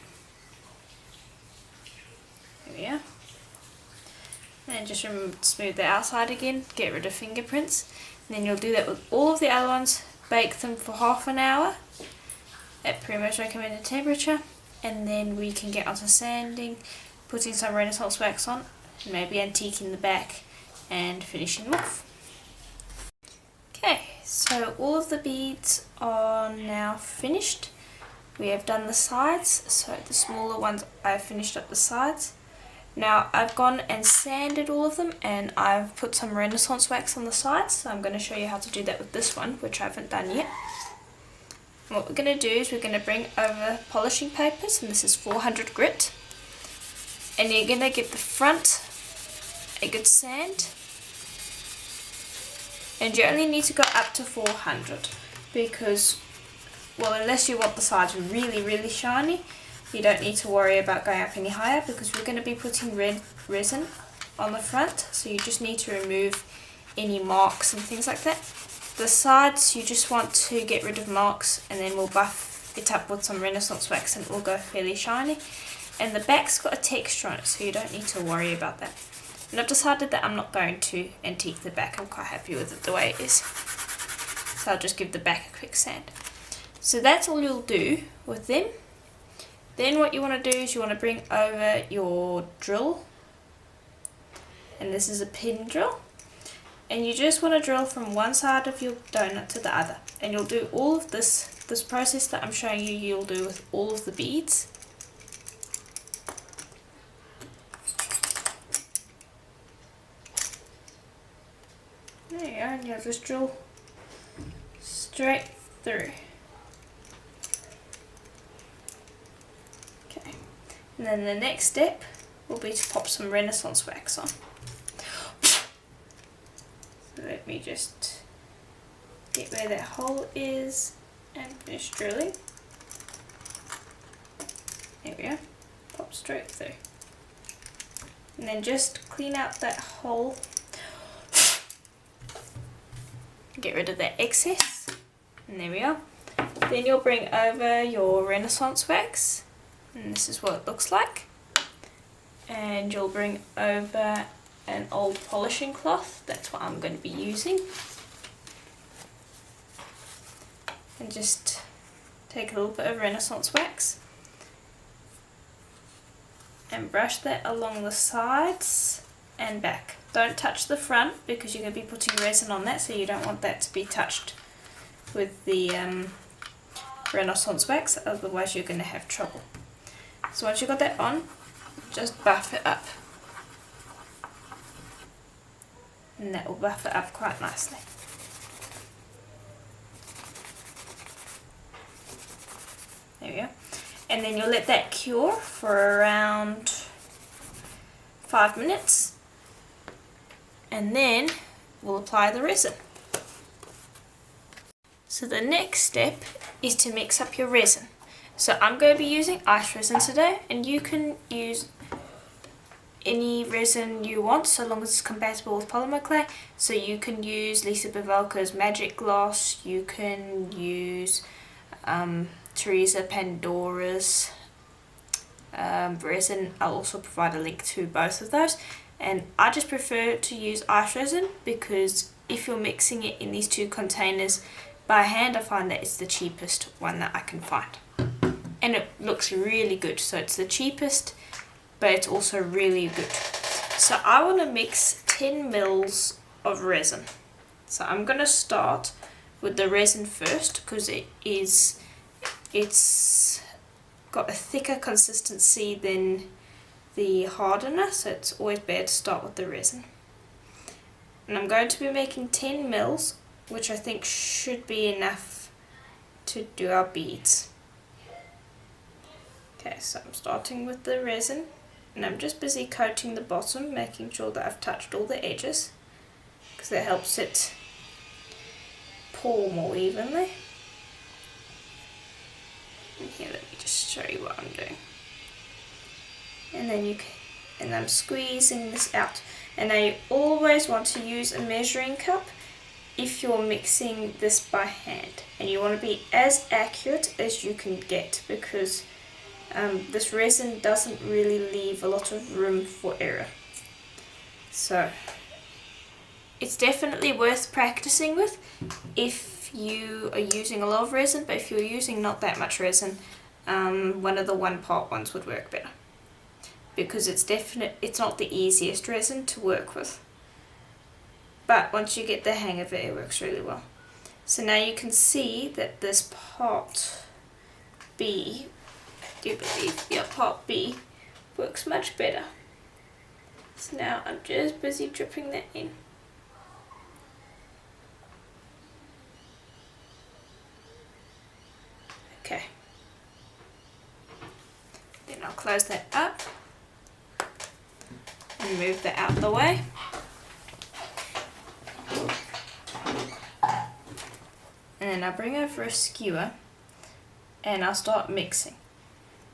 There we are. And just remember to smooth the outside again, get rid of fingerprints. And then you'll do that with all of the other ones. Bake them for half an hour at pretty much recommended temperature, and then we can get onto sanding, putting some Renaissance wax on, and maybe antiquing the back and finishing them off. Okay, so all of the beads are now finished. We have done the sides, so the smaller ones I've finished up the sides. Now I've gone and sanded all of them, and I've put some Renaissance wax on the sides, so I'm going to show you how to do that with this one, which I haven't done yet. And what we're going to do is we're going to bring over polishing papers, and this is 400 grit, and you're going to give the front a good sand, and you only need to go up to 400 because, well, unless you want the sides really shiny, you don't need to worry about going up any higher, because we're going to be putting red resin on the front, so you just need to remove any marks and things like that. The sides, you just want to get rid of marks, and then we'll buff it up with some Renaissance wax and it will go fairly shiny. And the back's got a texture on it, so you don't need to worry about that. And I've decided that I'm not going to antique the back. I'm quite happy with it the way it is. So I'll just give the back a quick sand. So that's all you'll do with them. Then what you want to do is you want to bring over your drill, and this is a pin drill, and you just want to drill from one side of your donut to the other, and you'll do all of this process that I'm showing you, you'll do with all of the beads. There you go, and you'll just drill straight through. And then the next step will be to pop some Renaissance wax on. So let me just get where that hole is and finish drilling. There we go. Pop straight through. And then just clean out that hole. Get rid of that excess. And there we are. Then you'll bring over your Renaissance wax. And this is what it looks like. And you'll bring over an old polishing cloth. That's what I'm going to be using. And just take a little bit of Renaissance wax and brush that along the sides and back. Don't touch the front because you're going to be putting resin on that, so you don't want that to be touched with the Renaissance wax, otherwise you're going to have trouble. So once you've got that on, just buff it up. And that will buff it up quite nicely. There we go. And then you'll let that cure for around 5 minutes. And then we'll apply the resin. So the next step is to mix up your resin. So I'm going to be using ice resin today, and you can use any resin you want so long as it's compatible with polymer clay. So you can use Lisa Bivalka's Magic Gloss, you can use Teresa Pandora's resin. I'll also provide a link to both of those, and I just prefer to use ice resin because if you're mixing it in these two containers by hand, I find that it's the cheapest one that I can find, and it looks really good. So it's the cheapest, but it's also really good. So I want to mix 10 mils of resin. So I'm going to start with the resin first because it's got a thicker consistency than the hardener, so it's always better to start with the resin. And I'm going to be making 10 mils, which I think should be enough to do our beads. Okay, so I'm starting with the resin, and I'm just busy coating the bottom, making sure that I've touched all the edges, because that helps it pour more evenly. And here, let me just show you what I'm doing. And then I'm squeezing this out. And now you always want to use a measuring cup if you're mixing this by hand, and you want to be as accurate as you can get because this resin doesn't really leave a lot of room for error. So it's definitely worth practicing with if you are using a lot of resin, but if you're using not that much resin, one of the 1 part ones would work better because it's not the easiest resin to work with. But once you get the hang of it, it works really well. So now you can see that this part B, I do believe, yeah, part B works much better. So now I'm just busy dripping that in. Okay. Then I'll close that up and move that out the way. And then I'll bring over a skewer and I'll start mixing.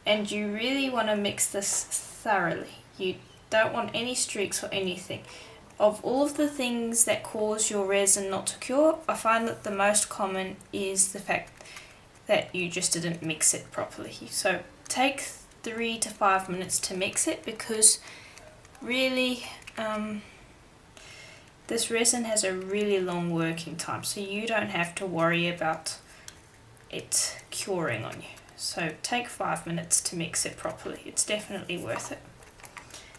And you really want to mix this thoroughly. You don't want any streaks or anything. Of all of the things that cause your resin not to cure, I find that the most common is the fact that you just didn't mix it properly. So take 3 to 5 minutes to mix it because really this resin has a really long working time, so you don't have to worry about it curing on you. So take 5 minutes to mix it properly. It's definitely worth it.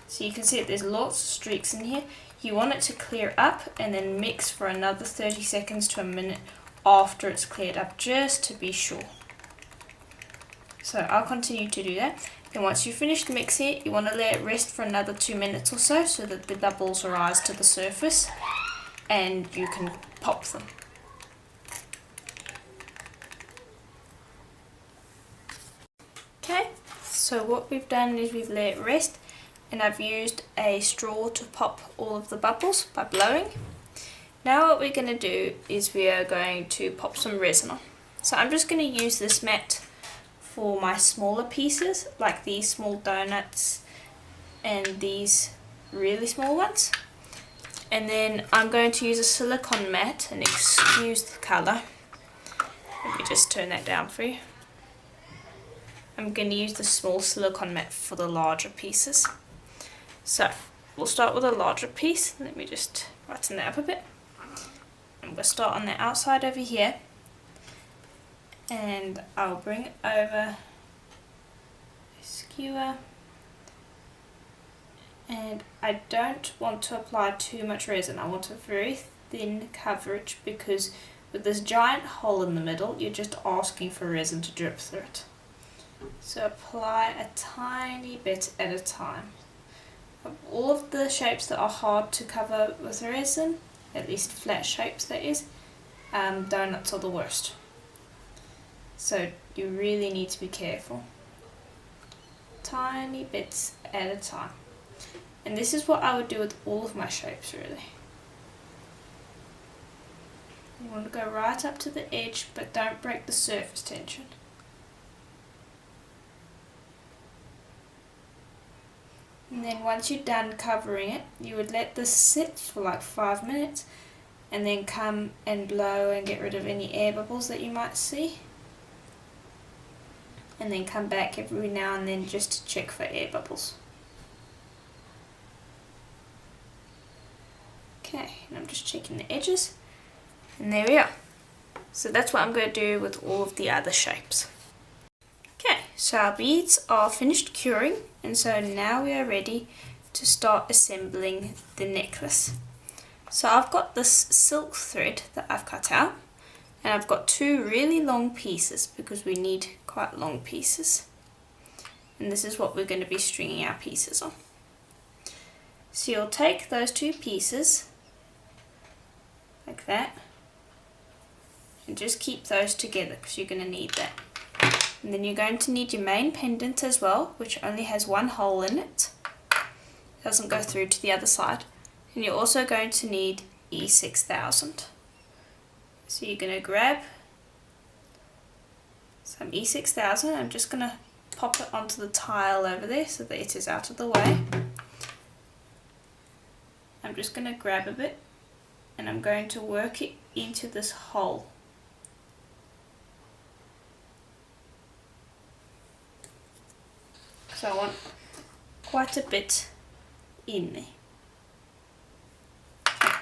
So you can see that there's lots of streaks in here. You want it to clear up and then mix for another 30 seconds to a minute after it's cleared up, just to be sure. So I'll continue to do that. Then once you've finished mixing it, you want to let it rest for another 2 minutes or so that the bubbles rise to the surface and you can pop them. Okay, so what we've done is we've let it rest, and I've used a straw to pop all of the bubbles by blowing. Now what we're going to do is we are going to pop some resin on. So I'm just going to use this mat for my smaller pieces, like these small donuts and these really small ones. And then I'm going to use a silicone mat, and excuse the colour. Let me just turn that down for you. I'm going to use the small silicone mat for the larger pieces. So we'll start with a larger piece. Let me just brighten that up a bit. And we'll start on the outside over here. And I'll bring it over a skewer And I don't want to apply too much resin. I want a very thin coverage because with this giant hole in the middle, you're just asking for resin to drip through it. So apply a tiny bit at a time. All of the shapes that are hard to cover with resin, at least flat shapes that is, donuts are the worst. So you really need to be careful. Tiny bits at a time. And this is what I would do with all of my shapes really. You want to go right up to the edge, but don't break the surface tension. And then once you're done covering it, you would let this sit for like 5 minutes and then come and blow and get rid of any air bubbles that you might see. And then come back every now and then just to check for air bubbles. Okay, and I'm just checking the edges. And there we are. So that's what I'm going to do with all of the other shapes. Okay, so our beads are finished curing, and so now we are ready to start assembling the necklace. So I've got this silk thread that I've cut out, and I've got 2 really long pieces because we need quite long pieces. And this is what we're going to be stringing our pieces on. So you'll take those 2 pieces, like that, and just keep those together because you're going to need that. And then you're going to need your main pendant as well, which only has 1 hole in it. It doesn't go through to the other side. And you're also going to need E6000. So you're going to grab some E6000. I'm just going to pop it onto the tile over there so that it is out of the way. I'm just going to grab a bit and I'm going to work it into this hole. So I want quite a bit in there. Okay.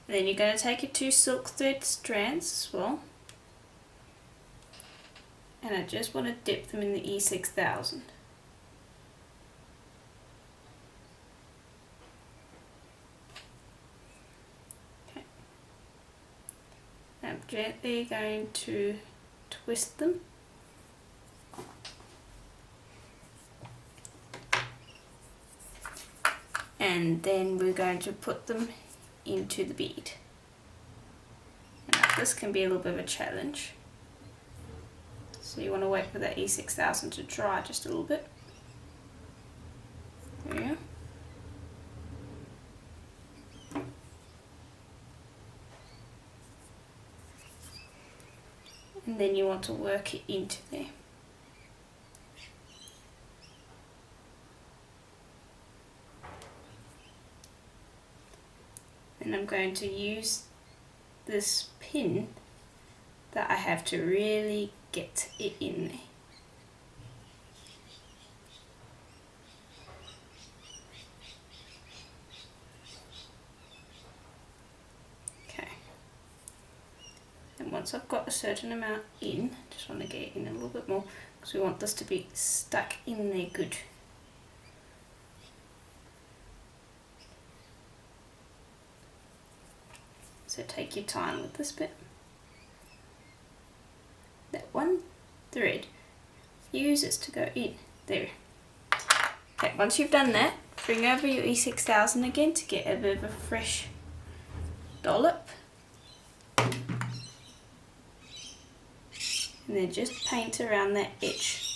And then you're going to take your 2 silk thread strands as well. And I just want to dip them in the E6000. Okay. I'm gently going to twist them. And then we're going to put them into the bead. And this can be a little bit of a challenge. So you want to wait for that E6000 to dry just a little bit. There you go. And then you want to work it into there. And I'm going to use this pin that I have to really get it in there. Okay. And once I've got a certain amount in, just want to get it in a little bit more because we want this to be stuck in there good. So take your time with this bit. That 1 thread, use this to go in. There. Okay, once you've done that, bring over your E6000 again to get a bit of a fresh dollop. And then just paint around that edge.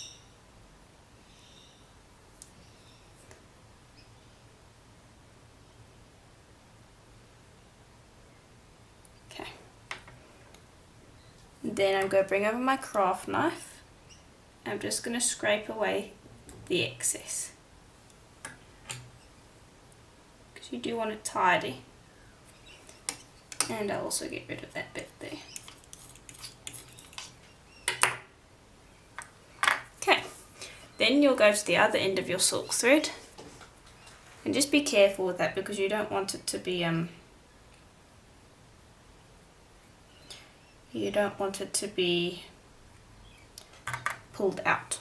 Then I'm going to bring over my craft knife. I'm just going to scrape away the excess. Because you do want it tidy. And I'll also get rid of that bit there. Okay, then you'll go to the other end of your silk thread. And just be careful with that because you don't want it to be pulled out.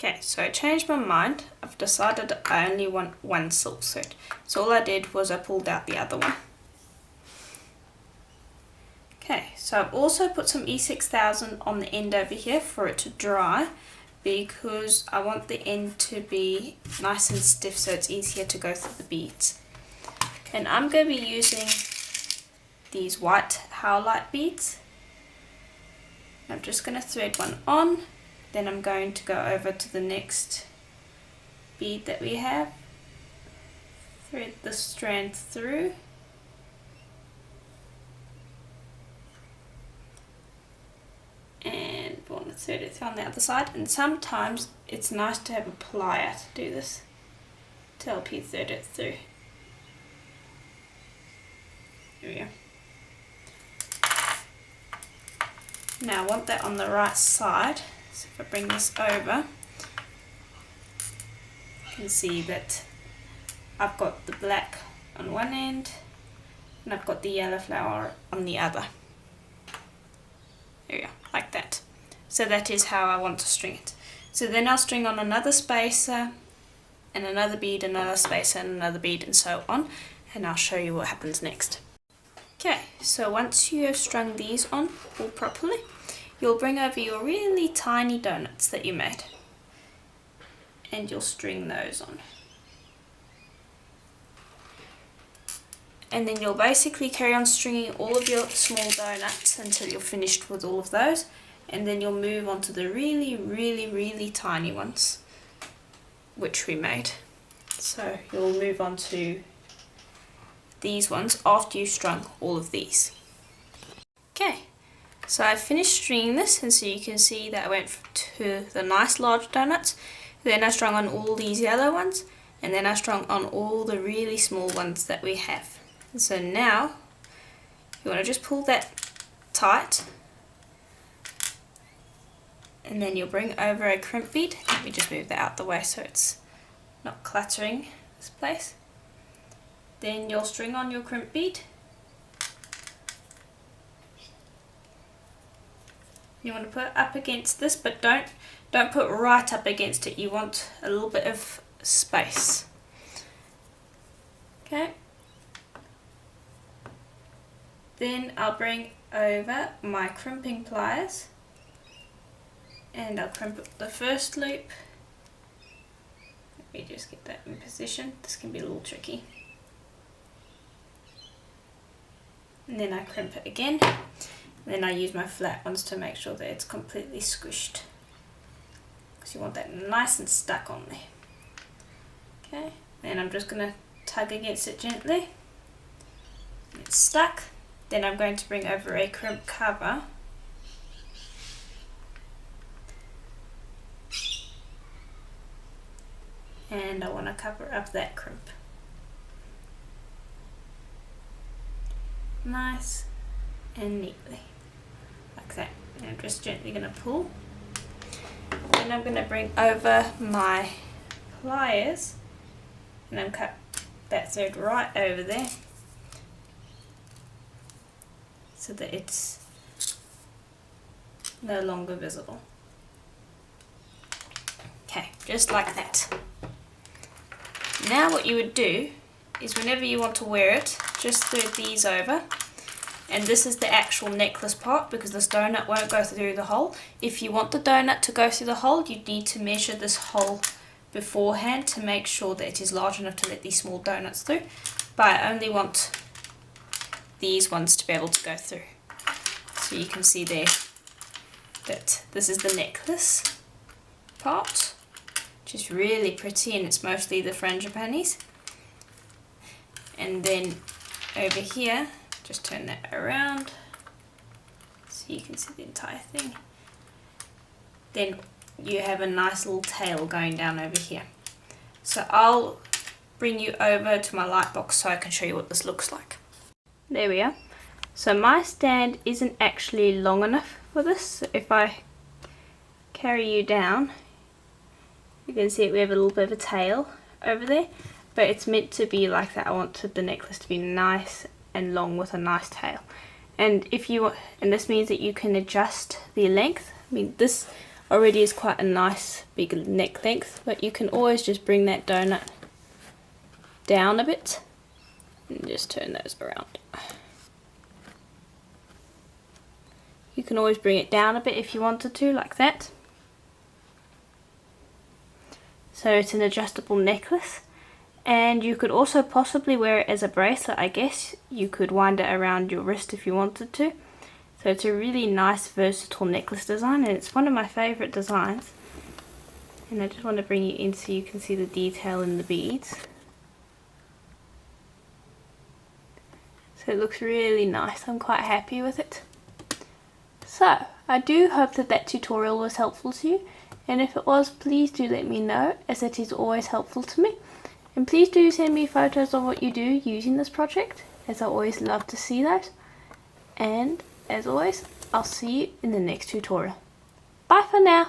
Okay, so I changed my mind. I've decided I only want one silk thread. So all I did was I pulled out the other one. Okay, so I've also put some E6000 on the end over here for it to dry, because I want the end to be nice and stiff so it's easier to go through the beads. And I'm going to be using these white howlite beads. I'm just going to thread one on, then I'm going to go over to the next bead that we have, thread the strand through, and want to thread it on the other side. And sometimes it's nice to have a plier to do this, to help you thread it through. There we go. Now I want that on the right side, so if I bring this over, you can see that I've got the black on one end and I've got the yellow flower on the other. There we go, like that. So that is how I want to string it. So then I'll string on another spacer and another bead, another spacer and another bead, and so on, and I'll show you what happens next. Okay, so once you have strung these on all properly, you'll bring over your really tiny donuts that you made and you'll string those on. And then you'll basically carry on stringing all of your small donuts until you're finished with all of those, and then you'll move on to the really tiny ones which we made. So you'll move on to these ones after you've strung all of these. Okay, so I've finished stringing this, and so you can see that I went to the nice large donuts, then I strung on all these yellow ones, and then I strung on all the really small ones that we have. And so now you want to just pull that tight, and then you'll bring over a crimp bead. Let me just move that out the way so it's not cluttering this place. Then you'll string on your crimp bead. You want to put it up against this, but don't put right up against it. You want a little bit of space. Okay. Then I'll bring over my crimping pliers and I'll crimp up the first loop. Let me just get that in position. This can be a little tricky. And then I crimp it again. And then I use my flat ones to make sure that it's completely squished, because you want that nice and stuck on there. Okay, then I'm just going to tug against it gently. It's stuck. Then I'm going to bring over a crimp cover. And I want to cover up that crimp. Nice and neatly, like that. And I'm just gently going to pull. Then I'm going to bring over my pliers and then cut that thread right over there so that it's no longer visible. Okay, just like that. Now what you would do is whenever you want to wear it, just thread these over, and this is the actual necklace part because this donut won't go through the hole. If you want the donut to go through the hole, you need to measure this hole beforehand to make sure that it is large enough to let these small donuts through, but I only want these ones to be able to go through. So you can see there that this is the necklace part, which is really pretty, and it's mostly the Frangipanis. And then over here, just turn that around so you can see the entire thing. Then you have a nice little tail going down over here. So I'll bring you over to my light box so I can show you what this looks like. There we are. So my stand isn't actually long enough for this. So if I carry you down, you can see we have a little bit of a tail over there, but it's meant to be like that. I wanted the necklace to be nice and long with a nice tail. And if you want, and this means that you can adjust the length. I mean, this already is quite a nice big neck length, but you can always just bring that donut down a bit and just turn those around. You can always bring it down a bit if you wanted to, like that. So it's an adjustable necklace, and you could also possibly wear it as a bracelet. I guess you could wind it around your wrist if you wanted to. So it's a really nice versatile necklace design, and it's one of my favourite designs. And I just want to bring you in so you can see the detail in the beads. So it looks really nice. I'm quite happy with it. So I do hope that that tutorial was helpful to you, and if it was, please do let me know, as it is always helpful to me. And please do send me photos of what you do using this project, as I always love to see those. And as always, I'll see you in the next tutorial. Bye for now!